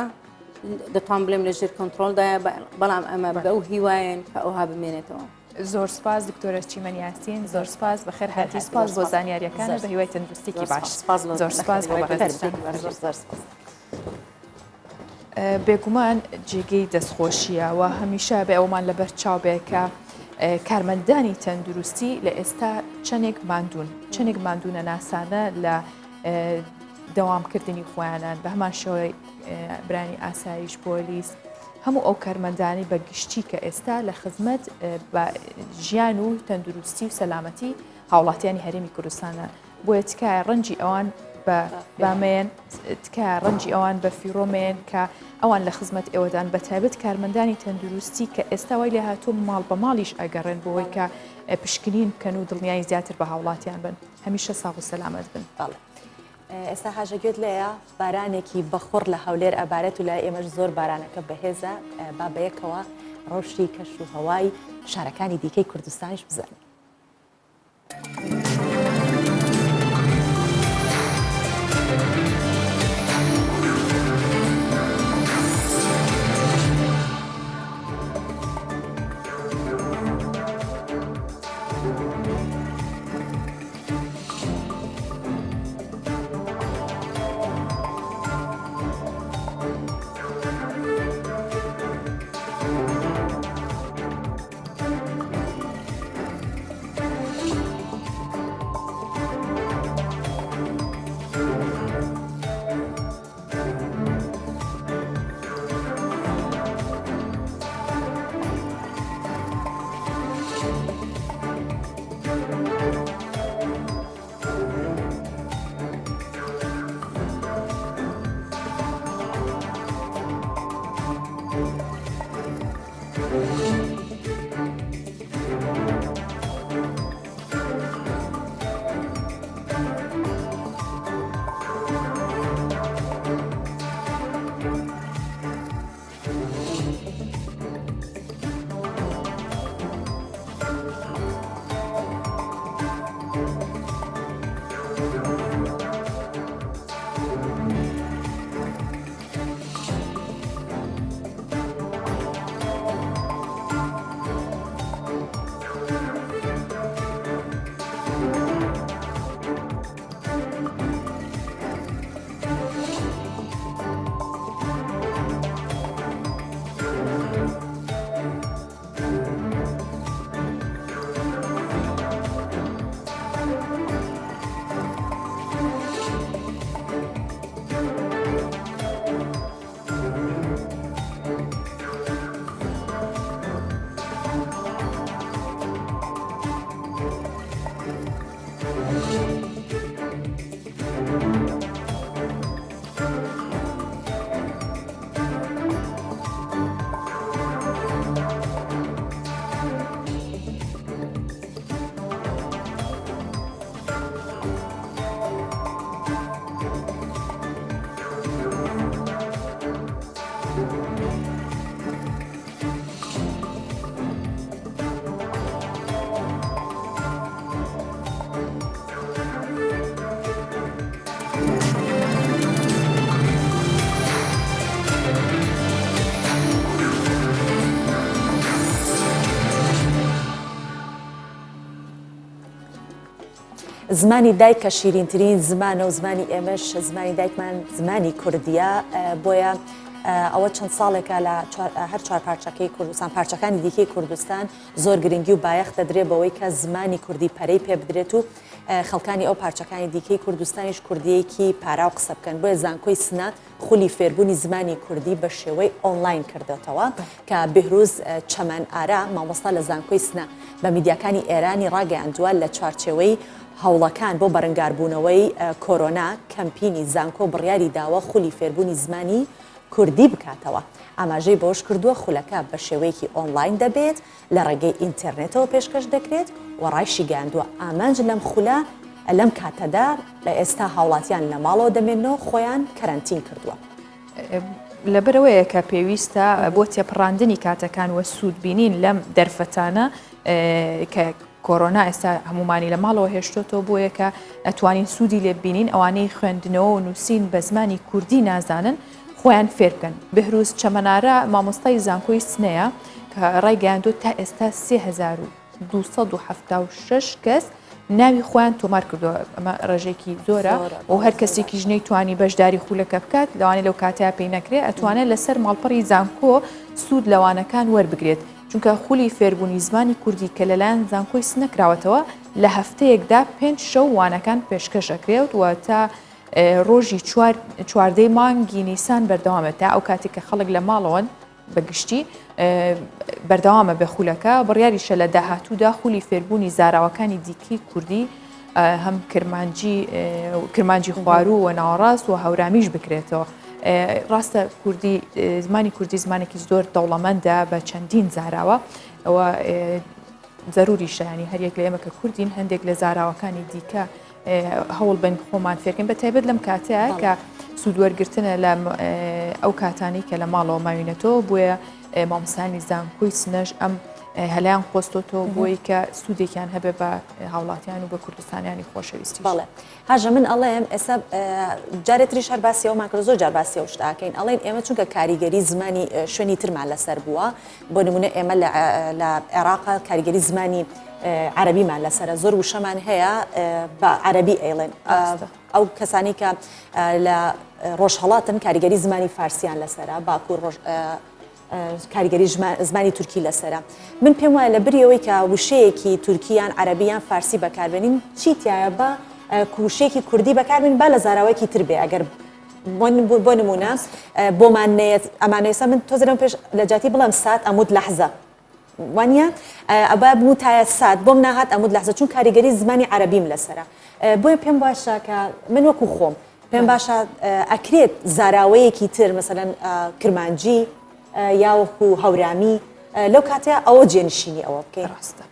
Speaker 4: دەتوان بڵێم لە ژێر کۆنتترۆلدایە بەڵام ئەمە بە ئەو هیوایەن کە ئەوها بمێنێتەوە
Speaker 1: زۆر سپاس دکتۆرە چیمەن یاسین زۆر سپاس بەخێر هاتی سپاس بۆ زانیاریەکانە بە هیوای تەندروستێکی باش زۆر سپاس بۆ بێگومان جێگەی دەستخۆشیە و هەمیشە بە ئەومان لەبەر چاو بێکە کارمەندانی تەندروستی لە ئێستا چەندێک ماندوونە ناسانە لە دەوامکردنی خۆیانان بە هەمان شێوەی برانی ئاسایش پۆلیس هەموو ئەو کارمەندانی بە گشتی کە ئێستا لە خزمەت بە ژیان و تەندروستی و سەلامەتی هاوڵاتیانی هەرێمی کوردستانە بۆیە تکایە ڕەنجی ئەوان بە بامێن تکایە ڕەنجی ئەوان بە فیرۆمێن کە ئەوان لە خزمەت ئێوەدان بە تایبەت کارمەندانی تەندروستی کە ئێستا وای لێ هاتوو ماڵ بە ماڵیش ئەگەڕێن بۆەوەی کە پشکنین بکەن و دڵنیایی زیاتر بە هاوڵاتیان بن هەمیشە ساغ و سەلامەت بن.
Speaker 2: ئێستا حاجەگوێت لەیە بارانێکی بەخۆر لە هەولێر ئەبارەت و لای ئێمەش زۆر بارانەکە بەهێزە با بەیەکەوە ڕەوشی کەش و هەوای شارەکانی دیکەی کوردستانیش بزانین. زمانی دایک کە شیرینترین زمانە و زمانی ئێمەش زمانی دایکمان زمانی کوردیە بۆیە ئەوە چەند ساڵێکە لە هەر چوار پارچەکەی کوردستان پارچەکانی دیکەی کوردستان زۆر گرنگی و بایەخ دەدرێ بەوەی کە زمانی کوردی پەرەی پێ بدرێت و خەڵکانی ئەو پارچەکانی دیکەی کوردستانیش کوردیەکی پارا و قسە بکەن بۆیە زانکۆی سنا خولی فێربوونی زمانی کوردی بە شێوەی ئۆنلاین کردێتەوە کە بهروز چەمەن ئارا مامۆستا لە زانکۆی سنا بە میدیاکانی ئێرانی ڕاگەیاندووە لە چوارچێوەی هەوڵەکان بۆ بەرەنگاربوونەوەی کۆرۆنا کەمپینی زانکۆ بڕیاری داوە خولی فێربوونی زمانی کوردی بکاتەوە ئاماژەی بەوەش کردووە خولەکە بە شێوەیەکی ئۆنلاین دەبێت لە ڕێگەی ئینتەرنێتەوە پێشکەش دەکرێت و ڕایشی گاندووە ئامانج لەم خولە لەم کاتەدا لە ئێستا هاوڵاتیان لە ماڵەوە دەمێنەوە خۆیان کەرەنتین کردووە.
Speaker 1: لەبەرەوەیە کە پێویستە بۆ تێپڕاندنی کاتەکان وە سوودبینین لەم دەرفەتانە کە کۆرۆنا ئێستا هەمومانی لە ماڵەوە هێشتۆتەوە بۆیە کە ئەتوانین سوودی لێ ببینین ئەوانەی خوێندنەوە و نووسین بە زمانی کوردی نازانن خۆیان فێر بکەن. بهروز چەمەنارە مامۆستای زانکۆی سنەیە کە ڕایگەیاندوە تا ئێستا 3276 کەس ناوی خۆیان تۆمار کردووە ئەمە ڕێژێکی زۆرە و هەر کەسێکی ژنەی توانی بەشداری خولەکە بکات لەوانێ لەو کاتەیە پێی نەکرێت ئەتوانێت لەسەر ماڵپەڕی زانکۆ سوود لەوانەکان وەربگرێت چونکە خولی فێربوونی زمانی کوردی کە لەلایەن زانکۆی سنەکراوەتەوە لە هەفتەیەکدا 5 شەو وانەکان پێشکەشەکرێت و تا ڕۆژی چواردەی مانگی نیسان بەردەوامە تا ئەو کاتێک کە خەڵک لە ماڵەوەن بەگشتی بەردەوامە بە خولەکە بڕیاریشە لە داهاتوودا خولی فێربوونی زاراوەکانی دیکەی کوردی هەم کرمانجی خوارو و ناوەڕاست و هەورامیش بکرێتەوە. ڕاستە کوردی زمانی کوردی زمانێکی زۆر دەوڵەمەندە بە چەندین زاراوە ئەوە ضروریشانی هەریەک لە ئێمە کە کوردین هەندێک لە زاراوەکانی دیکە هەوڵ بن خۆمان فێرکەین بە تایبەت لەم کاتەیە کە سوودوەرگرتنە لە ئەو کاتانی کە لە ماڵەوە ماوینەتەوە بۆیە مامۆستانی زانکۆی سنەش ئەم هەلایان خۆستۆتەوە بۆی کە سوودێکیان هەبێ بە هاوڵاتیان و بە کوردستانیانی خۆشەویستی.
Speaker 2: بەڵێ هاژە من ئەڵێم ئێستا جارێتریش هەر باسیەوەمان کرد زۆر جار باسی ئەو شتاکەین ئەڵێن ئێمە چونکە کاریگەری زمانی شوێنی ترمان لەسەر بووە بۆ نمونە ئێمە لە عێراقا کاریگەری زمانی عەرەبیمان لەسرە زۆر وشەمان هەیە بە عەرەبی ئەیڵێن ئەو کەسانی کە لە ڕۆژهەڵاتن کاریگەری زمانی فارسیان لەسرە باکوور کاریگەری زمانی تورکی لەسرە من پێم وایە لە بریەوەی کە وشەیەکی تورکیان عەرەبیان فارسی بەکاربێنین چیتیایە بە کوشێکی کوردی بەکاربێن با لە زاراوەیەکی تر بێ ئەگەر بۆ نمونە بۆمان ئەمانەیسا من تۆزرم پێش لە جاتی بڵم سات ئەمود لەحزە وانە ئەبا بوو تایە سات بۆم ناهات ئەمود لەحزە چون کاریگەری زمانی عەرەبیم لەسرە بۆیە پێم باشە کە من وەکو خۆم پێم باشە ئەکرێت زاراوەیەکی تر مەسەلەن کرمانجی یاوەکو هەورامی لەو کاتەیە ئەوە جێنشینی ئەوە بکەین
Speaker 1: ڕاستە.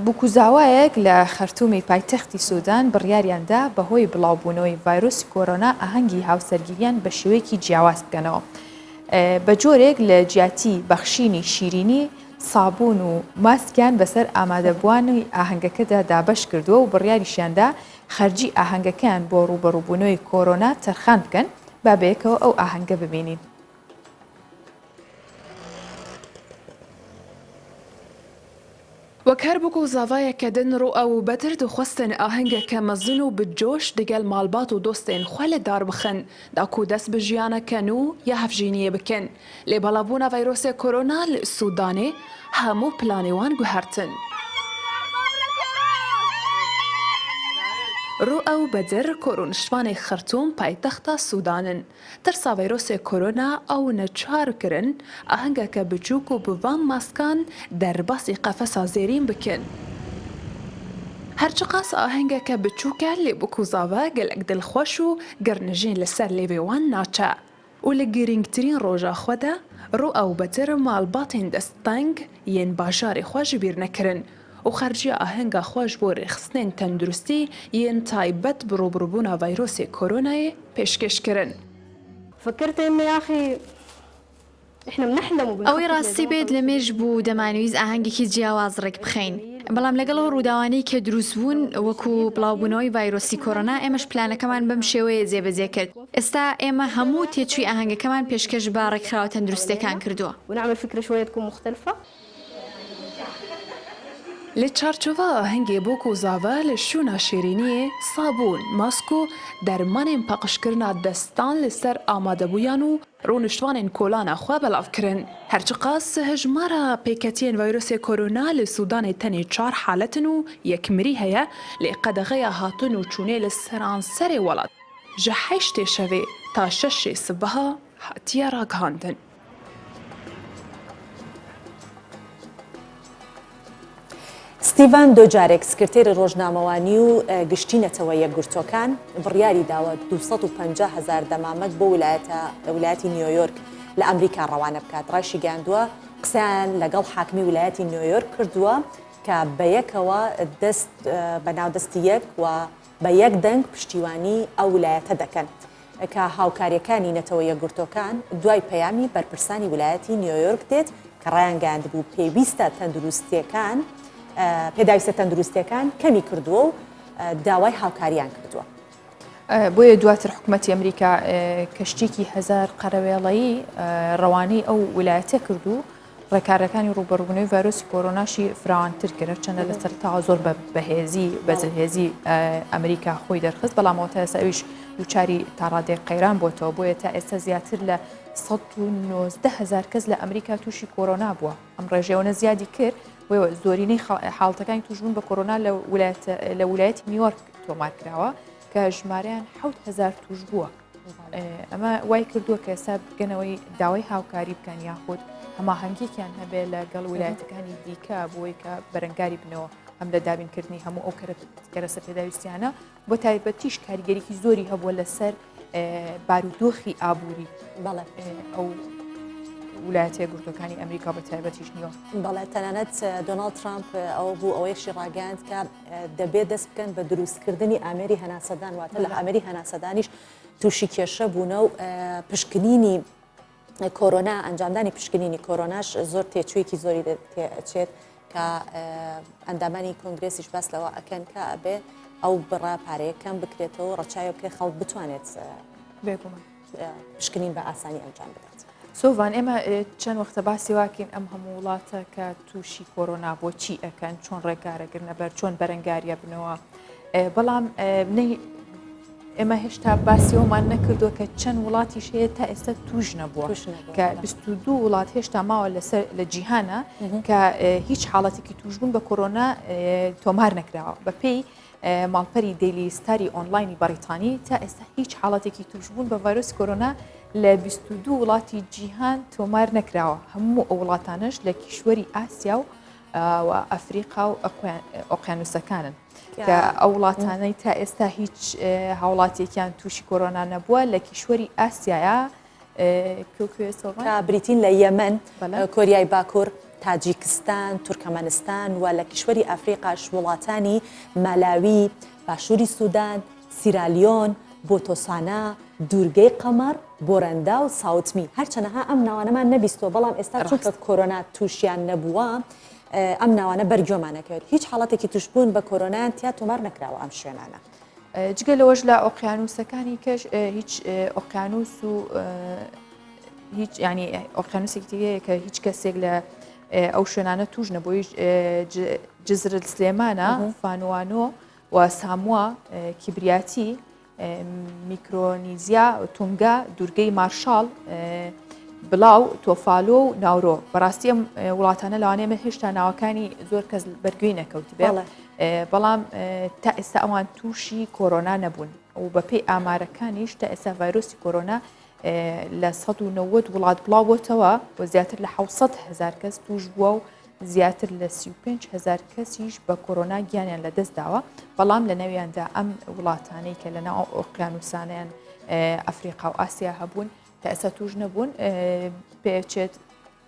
Speaker 1: بکوزاوایەک لە خەرتومی پایتەختی سوودان بڕیاریاندا بەهۆی بڵاوبوونەوەی ڤایرۆسی کۆرۆنا ئاهەنگی هاوسەرگیریان بە شێوەیەکی جیاواز بکەنەوە. بە جۆرێک لە جیاتی بەخشینی شیرینی سابوون و ماسکیان بەسەر ئامادەبوانی ئاهەنگەکەدا دابەش کردووە و بڕیاریشیاندا خەرجی ئاهەنگەکان بۆ ڕوبەڕووبوونەوەی کۆرۆنا تەرخان بکەن با بەیەکەوە ئەو ئاهەنگە ببینین.
Speaker 5: وەک هەر بکو زاڤایەکە دن ڕۆ ئەو بەتر دخواستن ئاهەنگەکە مەزن و بجۆش دەگەل ماڵبات و دۆستێن خوا لە دار بخن داکو دەست بە ژیانەکەن و یا هەفژینیە بکەن لێ بەڵابوونە ڤایرۆسێ کۆرۆنا لە سوودانێ هەموو پلانێوان گوهرتن. ڕۆ ئەو بەدر کۆرۆنشتوانی خەرتوم پایتەختە سوودانن ترسا ڤایرۆسێ کۆرۆنا ئەو نەچارکردن ئاهەنگەکە بچووک و بڤان ماسکان دەرباسی قەفەسا زێرین بکەن. هەرچقاس ئاهەنگەکە بچووکە لێ بکوزاوە گەلک دڵخۆش و گەرنژین لەسەر لێوێوان ناچە و لە گرنگترین ڕۆژە خۆدا ڕۆ ئەو بەتر ماڵباتین دەستەنگ یەن باژارێ خۆش بیر نەکردن و خەرجی ئاهەنگە خۆش بۆ ڕێخستنێن تەندروستی یەن تایبەت بڕۆبڕبوونا ڤایرۆسی کۆرۆنایە پێشکەشکردن.
Speaker 6: فكرت انه يا اخي احنا بنحلم
Speaker 7: ئەوەی ڕاستی بێت لە مێژ بوو دەمانویست ئاهەنگێکی جیاواز ڕێک بخەین بەڵام لەگەڵ ڕووداوانەی کە دروست بوون وەکو بڵاوبوونەوەی ڤایرۆسی کۆرۆنا ئێمەش پلانەکەمان بەم شێوەیە جێبەجێ کرد ئێستا ئێمە هەموو تێچووی ئاهەنگەکەمان پێشکەش بە ڕێکخراوە تەندروستیەکان کردووە
Speaker 6: ونعمل فكرة شوية تكون مختلفة.
Speaker 5: لە چارچۆڤە ئاهەنگێ بۆ کۆزاڤە لە شوونا شیرینیە سابوون ماسک و دەرمانێن پەقشکردنا دەستان لەسەر ئامادەبوویان و ڕۆنشتوانên کۆلانە خوا بەڵاوکردن هەرچقاس هەژمارە پێکەتیên ڤایرۆسê کۆرۆنا لە سوودانê tenê 4 حالەتن و یەک مرî heye lê qedexeya hatin û çûnê li seranserê welat ji 8 şevê ta 6 sibeha hatiye ragihandin.
Speaker 2: ستیڤان دۆجارێک سکرتێری ڕۆژنامەوانی و گشتینەتەوە یەکگرتوەکان بڕیاری داوە 250,000 دەمامەت بۆ ویلایەتی نیویۆرک لە ئەمریکا ڕەوانە بکات ڕاشی گاندووە قسەیان لەگەڵ حاکمی ویلایەتی نیویۆرک کردووە کە بەیەکەوە دەست بەناودەستی یەک و بە یەک دەنگ پشتیوانی ئەو ویلایەتە دەکەن کە هاوکاریەکانی نەتەوە یەکگرتوەکان دوای پەیامی بەرپرسانی ویلایەتی نیویۆرک دێت کە ڕایان گاندبوو پێویستە تەندروستیەکان پێداویستە تەندروستیەکان کەمی کردووە و داوای هاوکاریان کردووە.
Speaker 1: بۆیە دواتر حکوومەتی ئەمریکا کەشتێکی 1000 قەرەوێڵەیی ڕەوانەی ئەو ویلایەتە کردو ڕێکارەکانی ڕوبەڕووبوونەوەی ڤایرۆسی کۆرۆناشی فراوانتر کرد چەندە لە سەرتاوە زۆر بەهێزی بەجلهێزی ئەمریکا خۆی دەرخست بەڵامەوە تا ئێستا ئەویش دووچاری تاڕادێک قەیران بۆتەوە بۆیە تا ئێستا زیاتر لە 190,000 کەس لە ئەمریکا تووشی کۆرۆنا بووە ئەم ڕێژەوەنە زیادی کرد زۆرینەی حاڵەتەکانی توشبوون بە کۆرۆنا لە ویلایەتی نیویۆرک تۆمار کراوە کە ژمارەیان 7,000 توش بووە ئەمە وای کردووە کە ئێستا بگەنەوەی داوای هاوکاری بکەن یاخود هەماهەنگێکیان هەبێ لەگەڵ ویلایەتەکانی دیکە بۆی کە بەرەنگاری بنەوە هەم لە دابینکردنی هەموو ئەو کەرەسە پێداویستیانە بۆ تایبەتیش کاریگەریکی زۆری هەبووە لەسەر بارودۆخی ئابووری ئەو ویلایەتە یەکگرتوەکانی ئەمریکا بە تایبەتیش نیویۆرک.
Speaker 2: بەڵێ تەنانەت دۆناڵد ترامپ ئەوە بوو ئەوەیشی ڕاگەاند کە دەبێت دەست بکەن بە دروستکردنی ئامێری هەناسەدان واتە لە ئامێری هەناسەدانیش تووشی کێشە بوونە و پشکنینی کۆرۆنا ئەنجامدانی پشکنینی کۆرۆناش زۆر تێچوویەکی زۆری تێچێت کە ئەندامانی کۆنگرێسیش باس لەوە ئەکەن کە ئەبێ ئەو بڕا پارەیە کەم بکرێتەوە ڕەچاوی بکرێت خەڵک بتوانێت
Speaker 1: بێگومان
Speaker 2: پشکنین بە ئاسانی ئەنجام بدات.
Speaker 1: سۆڤان ئێمە چەند وەختە باسی واکەین ئەم هەموو وڵاتە کە تووشی کۆرۆنا بۆچی ئەەکەن چۆن ڕێگارەگرنە بەر چۆن بەرەنگاریە بنەوە بەڵام ئێمە هێشتا باسیەوەمان نەکردووە کە چەند وڵاتیش هەیە تا ئێستا توش نەبووە کە 22 وڵات هێشتا ماوە لە جیهانە کە هیچ حاڵەتێکی توشبوون بە کۆرۆنا تۆمار نەکراوە بەپێی ماڵپەری دەیلی ستاری ئۆنلاینی بەریتانی تا ئێستا هیچ حاڵەتێکی توشبوون بە ڤایرۆسی کۆرۆنا لە 22 وڵاتی جیهان تۆمار نەکراوە هەموو ئەو وڵاتانش لە کیشوەری ئاسیا و ئەفریقا و ئۆقیانوسەکانن کە ئەو وڵاتانەی تا ئێستا هیچ هاوڵاتێکیان تووشی کۆرۆنا نەبووە لە کیشوەری ئاسیایە
Speaker 2: بریتین لە یەمەن کۆریای باکوور تاجیکستان تورکمەنستان و لە کیشوەری ئەفریقاش وڵاتانی مالاوی باشووری سوودان سیرالیۆن بۆتۆسانە دوورگەی قەمەر بۆرەندا و ساوتمی هەرچەنەها ئەم ناوانەمان نەبیستەوە بەڵام ئێستا چونکە کۆرۆنا تووشیان نەبووە ئەم ناوانە بەرگۆمانەکەوێت هیچ حاڵەتێکی توشبوون بە کۆرۆنایان تیا تۆمار نەکراوە ئەم شوێنانە
Speaker 1: جگە لەوەش لە ئۆقیانوسەکانی کەش هیچ ئۆقیانوس و هیچ ینی ئۆقیانوسێکی دیگەیە کە هیچ کەسێک لە ئەو شوێنانە توش نەبووی جزرل سلێمانە فانوانۆ و سامووە کیبریاتی میکرۆنیزیا تونگا دوورگەی مارشال بڵاو تۆفالۆ و ناورۆ بەڕاستی ئەم وڵاتانە لەوانەیە هێشتا ناوەکانی زۆر کەس بەرگوێی نەکەوتی بێ بەڵام تا ئێستا ئەوان تووشی کۆرۆنا نەبوون و بەپێی ئامارەکانیش تا ئێستا ڤایرۆسی کۆرۆنا لە 190 وڵات بڵاوبووتەوە و زیاتر لە 700,000 کەس توش بووە و زیاتر لە 35,000 کەسیش بە کۆرۆنا گیانیان لە دەست داوە بەڵام لە نەویاندا ئەم وڵاتانەی کە لەناو ئۆقیانوسانیان ئەفریقا و ئاسیا هەبوون تا ئێستا توش نەبوون پێچێت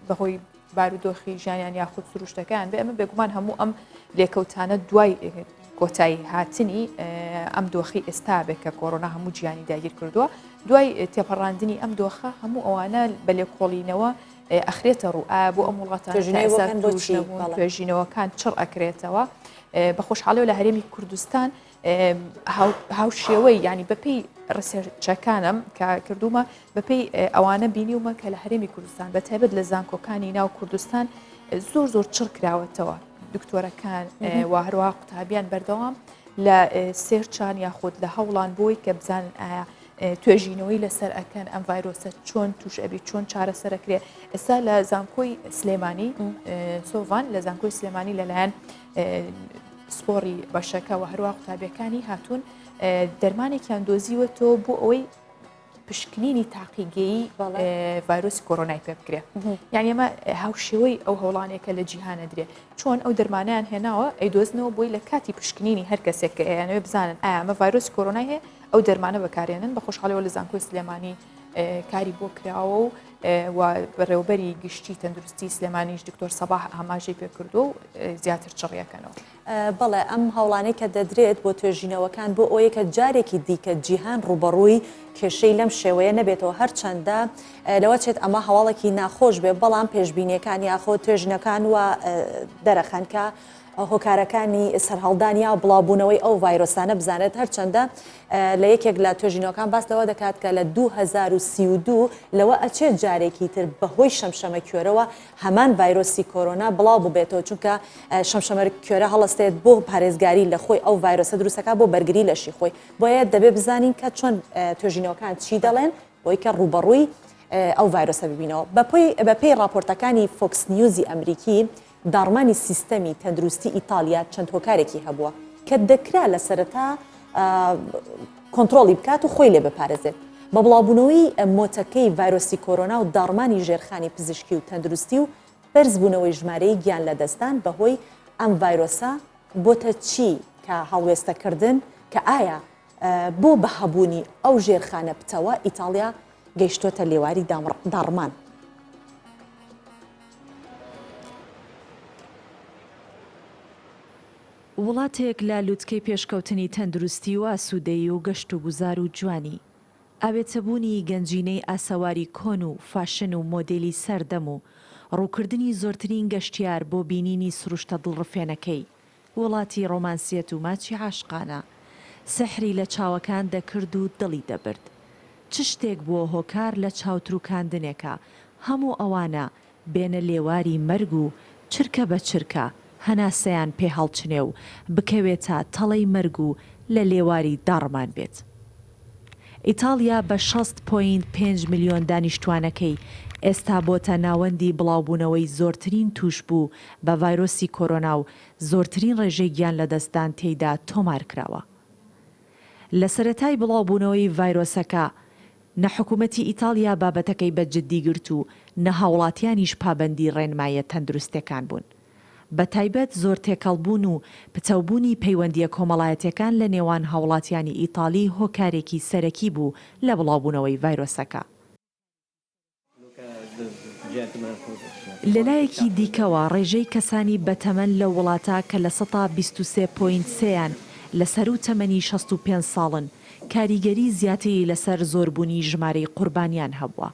Speaker 1: بەهۆی بارودۆخی ژیانیان یاخود سروشتەکان بێ ئەمە بێگومان هەموو ئەم لێکەوتانە دوای کۆتایی هاتنی ئەم دۆخی ئێستا بێت کە کۆرۆنا هەموو گیانی داگیر کردووە دوای تێپەڕاندنی ئەم دۆخە هەموو ئەوانە بە لێکۆڵینەوە ئەخرێتە ڕوو بۆ ئەم وڵاتان توێژینەوەکان چڕ ئەکرێتەوە بە خۆشحاڵەوە لە هەرێمی کوردستان هاوشێوەی ینی بەپێی ڕسێرچەکانم کە کردومە بەپێی ئەوانە بینیومە کە لە هەرێمی کوردستان بە تایبەت لە زانکۆکانی ناو کوردستان زۆر چڕ کراوەتەوە دکتۆرەکان و هەروە قوتابیان بەردەوام لە سێرچان یاخود لە هەوڵان بۆی کە بزانن ئایا توێژینەوەی لەسەر ئەکەن ئەم ڤایرۆسە چۆن توش ئەبی چۆن چارەسەرەکرێ ئێستا لە زانکۆی سلێمانی سۆڤان لە زانکۆی سلێمانی لەلایەن سپۆری بەشەکە و هەروە قوتابیەکانی هاتوون دەرمانێکیان دۆزیوەتەوە بۆ ئەوەی پشکنینی تاقیگەیی ڤایرۆسی کۆرۆنای پێ بکرێ یعنی ئەمە هاوشێوەی ئەو هەوڵانێکە لە جیهانە درێ چۆن ئەو دەرمانیان هێناوە ئەیدۆزنەوە بۆی لە کاتی پشکنینی هەر کەسێک کە ئەیانەوێ بزانن ئایا ئەمە ڤایرۆسی کۆرۆنای هەیە ئەو دەرمانە بەکارێنن بە خۆشحاڵیەوە لە زانکۆی سلێمانی کاری بۆ کراوە و بەڕێوەبەری گشتی تەندروستی سلێمانیش دکتۆر سەباح ئاماژەی پێکردو و زیاتر چڕیەکەنەوە
Speaker 2: بەڵێ ئەم هەوڵانەی کە دەدرێت بۆ توێژینەوەکان بۆ ئەوەیە کە جارێکی دیکە جیهان ڕوبەڕووی کێشەی لەم شێوەیە نەبێتەوە هەرچەندە لەوە چێت ئەمە هەواڵێکی ناخۆش بێ بەڵام پێشبینیەکان یاخۆ توێژینەکان وە دەرەخەنکە هۆکارەکانی سەرهەڵدانیا و بڵاوبوونەوەی ئەو ڤایرۆسانە بزانێت هەرچەندە لە یەکێک لە توێژینەوەکان باس لەوە دەکات کە لە 2032 لەوە ئەچێت جارێکی تر بەهۆی شەمشەمە کوێرەوە هەمان ڤایرۆسی کۆرۆنا بڵاو ببێتەوە چونکە شەمشەمە کوێرە هەڵەستێت بۆ پارێزگاری لە خۆی ئەو ڤایرۆسە دروستەکە بۆ بەرگری لەشی خۆی بۆیە دەبێت بزانین کە چۆن توێژینەوەکان چی دەڵێن بۆی کە ڕوبەڕووی ئەو ڤایرۆسە ببینەوە بەپێی راپۆرتەکانی فۆکس نیوزی ئەمریکی داڕمانی سیستەمی تەندروستی ئیتالیا چەند هۆکارێکی هەبووە کە دەکرا لە سەرەتا کۆنتترۆلی بکات و خۆی لێ بپارێزێت بە بڵاوبوونەوەی مۆتەکەی ڤایرۆسی کۆرۆنا و داڕمانی ژێرخانی پزیشکی و تەندروستی و بەرزبوونەوەی ژمارەی گیان لە دەستان بەهۆی ئەم ڤایرۆسە بۆتە چی کە هەڵوێستەکردن کە ئایا بۆ بەهەبوونی ئەو ژێرخانە پتەوە ئیتالیا گەیشتۆتە لێواری داڕمان.
Speaker 8: وڵاتێک لە لووتکەی پێشکەوتنی تەندروستی و ئاسوودەیی و گەشت و گوزار و جوانی
Speaker 2: ئاوێتەبوونی گەنجینەی ئاسەواری کۆن و فاشن و مۆدێلی سەردەم و ڕووکردنی زۆرترین گەشتیار بۆ بینینی سروشتە دڵڕفێنەکەی وڵاتی ڕۆمانسیەت و ماچی عاشقانە سحری لە چاوەکان دەکرد و دڵی دەبرد چ شتێک بووە هۆکار لە چاوتروکاندنێکە هەموو ئەوانە بێنە لێواری مەرگ و چرکە بە چرکە هەناسەیان پێ هەڵچنێ و بکەوێتە تەڵەی مەرگ و لە لێواری داڕمان بێت. ئیتالیا بە 6.5 میلیۆن دانیشتوانەکەی ئێستا بۆتە ناوەندی بڵاوبوونەوەی زۆرترین توش بوو بە ڤایرۆسی کۆرۆنا و زۆرترین ڕێژەی گیان لەدەستدان تێیدا تۆمار کراوە. لە سەرەتای بڵاوبوونەوەی ڤایرۆسەکە نەحکوومەتی ئیتالیا بابەتەکەی بە جددی گرت و نەهاوڵاتیانیش پابەندی ڕێنمایە تەندروستەکان بوون. بە تایبەت زۆر تێکەڵبوون و پچەوبوونی پەیوەندیە کۆمەڵایەتەکان لە نێوان هاوڵاتیانی ئیتالی هۆکارێکی سەرەکی بوو لە بڵاوبوونەوەی ڤایرۆسەکە. لەلایەکی دیکەوە ڕێژەی کەسانی بەتەمەن لە وڵاتە کە لە 123.3یان لەسەر و تەمەنی 65 ساڵن کاریگەری زیاتری لەسەر زۆربوونی ژمارەی قوربانیان هەبووە.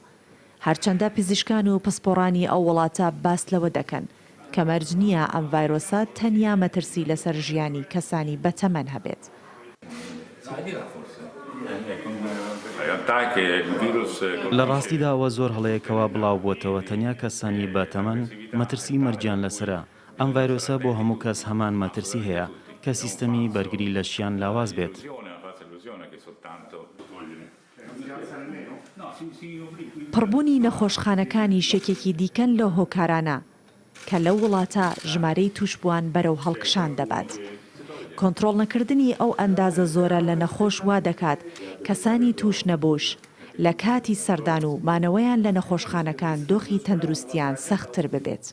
Speaker 2: هەرچەندە پزیشکان و پسپۆڕانی ئەو وڵاتە باس لەوە دەکەن کە مەرج نییە ئەم ڤایرۆسە تەنیا مەترسی لەسەر ژیانی کەسانی بەتەمەن هەبێت.
Speaker 8: لە ڕاستیدا ئەوە زۆر هەڵەیەکەوە بڵاو بووتەوە تەنیا کەسانی بەتەمەن مەترسی مەرجیان لەسرە. ئەم ڤایرۆسە بۆ هەموو کەس هەمان مەترسی هەیە کە سیستەمی بەرگری لە شیان لاواز بێت. پڕبوونی نەخۆشخانەکانی شێکێکی دیکەن لە هۆکارانە کە لەو وڵاتە ژمارەی توشبووان بەرەو هەڵکشان دەبات. کۆنتڕۆڵ نەکردنی ئەو ئەندازە زۆرە لە نەخۆش وا دەکات کەسانی توش نەبووش لە کاتی سەردان و مانەوەیان لە نەخۆشخانەکان دۆخی تەندروستیان سەختتر ببێت.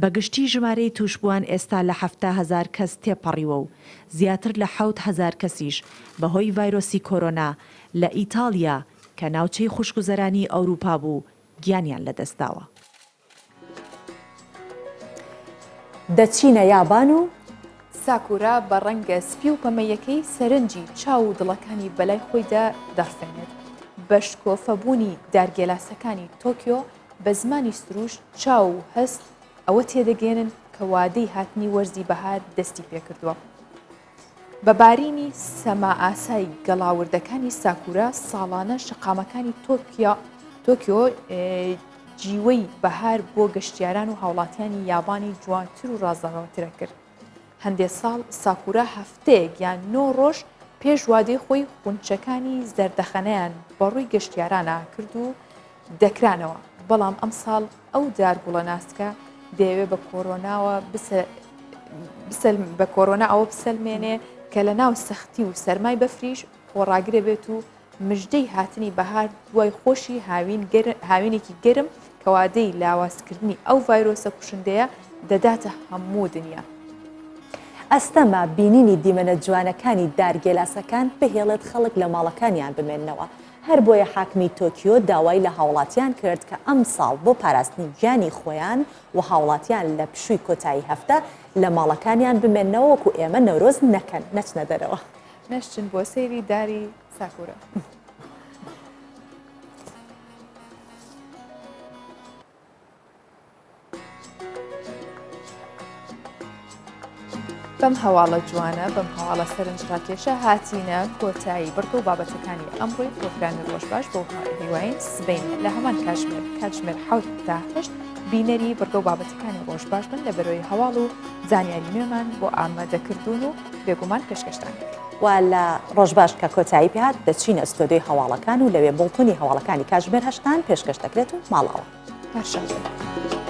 Speaker 8: بەگشتی ژمارەی توشبووان ئێستا لە 70,000 کەس تێپەڕیوە و زیاتر لە 7,000 کەسیش بەهۆی ڤایرۆسی کۆرۆنا لە ئیتالیا کە ناوچەی خوشکوزەرانی ئەوروپا بوو گیانیان لەدەستداوە. دەچینە یابان و
Speaker 1: ساکورا بە ڕەنگە سپی و پەمەیەکەی سەرنجی چاو و دڵەکانی بەلای خۆیدا دەڕفێنێت. بە شکۆفەبوونی دارگێلاسەکانی تۆکیۆ بە زمانی سروش چاو و هەست ئەوە تێدەگەێنن کە وادەی هاتنی وەرزی بەهار دەستی پێکردووە. بە بارینی سەما ئاسایی گەڵاوردەکانی ساکورا ساڵانە شقامەکانی تۆکیۆ جیوەی بەهار بۆ گەشتیاران و هاوڵاتیانی یابانی جوانتر و ڕازاوەترە کرد. هەندێک ساڵ ساکورا هەفتەیەک یان 9 ڕۆژ پێش وادەی خۆی قونچەکانی زەردەخەنەیان بەڕووی گەشتیارانە کرد و دەکرانەوە. بەڵام ئەم ساڵ ئەو دارگوڵە ناسکە دەیەوێت بە کۆرۆنا ئەوە بسەلمێنێ کە لە ناو سەختی و سەرمای بەفریش خۆڕاگرێ بێت و مژدەی هاتنی بەهار دوای خۆشی هاوینێکی گەرم کە وادەی لاوازکردنی ئەو ڤایرۆسە کوشندەیە دەداتە هەموو دنیا.
Speaker 2: ئەستەما بینینی دیمەنە جوانەکانی دارگێلاسەکان بهێڵێت خەڵک لە ماڵەکانیان بمێننەوە. هەر بۆیە حاکمی تۆکیۆ داوای لە هاوڵاتیان کرد کە ئەم ساڵ بۆ پاراستنی گیانی خۆیان و هاوڵاتیان لە پشووی کۆتایی هەفتە لە ماڵەکانیان بمێننەوە وەکو ئێمە نەورۆز نەکەن نەچنە دەرەوە.
Speaker 1: نەشتن بۆ سەیری داری ساکورا. بەم هەواڵە جوانە بەم هەواڵە سەرنجڕاکێشە هاتینە کۆتایی بڕکە و بابەتەکانی ئەمڕۆی پرۆگرامی ڕۆژباش بۆ هیوایین سبەین لە هەمان کاتژمێر 7 تا 8 بینەری بڕکە و بابەتەکانی ڕۆژباش بن لە بەرەوەی هەواڵ و زانیاری نوێمان بۆ ئامادەکردوون و بێگومان پێشکەشتان
Speaker 2: و لە ڕۆژباش کە کۆتایی پێهات دەچینە ئەستۆدیۆی هەواڵەکان و لەوێ بڵتونی هەواڵەکانی کاتژمێر 8 پێشکەش دەکرێت و ماڵەوە.
Speaker 1: هەر شەو.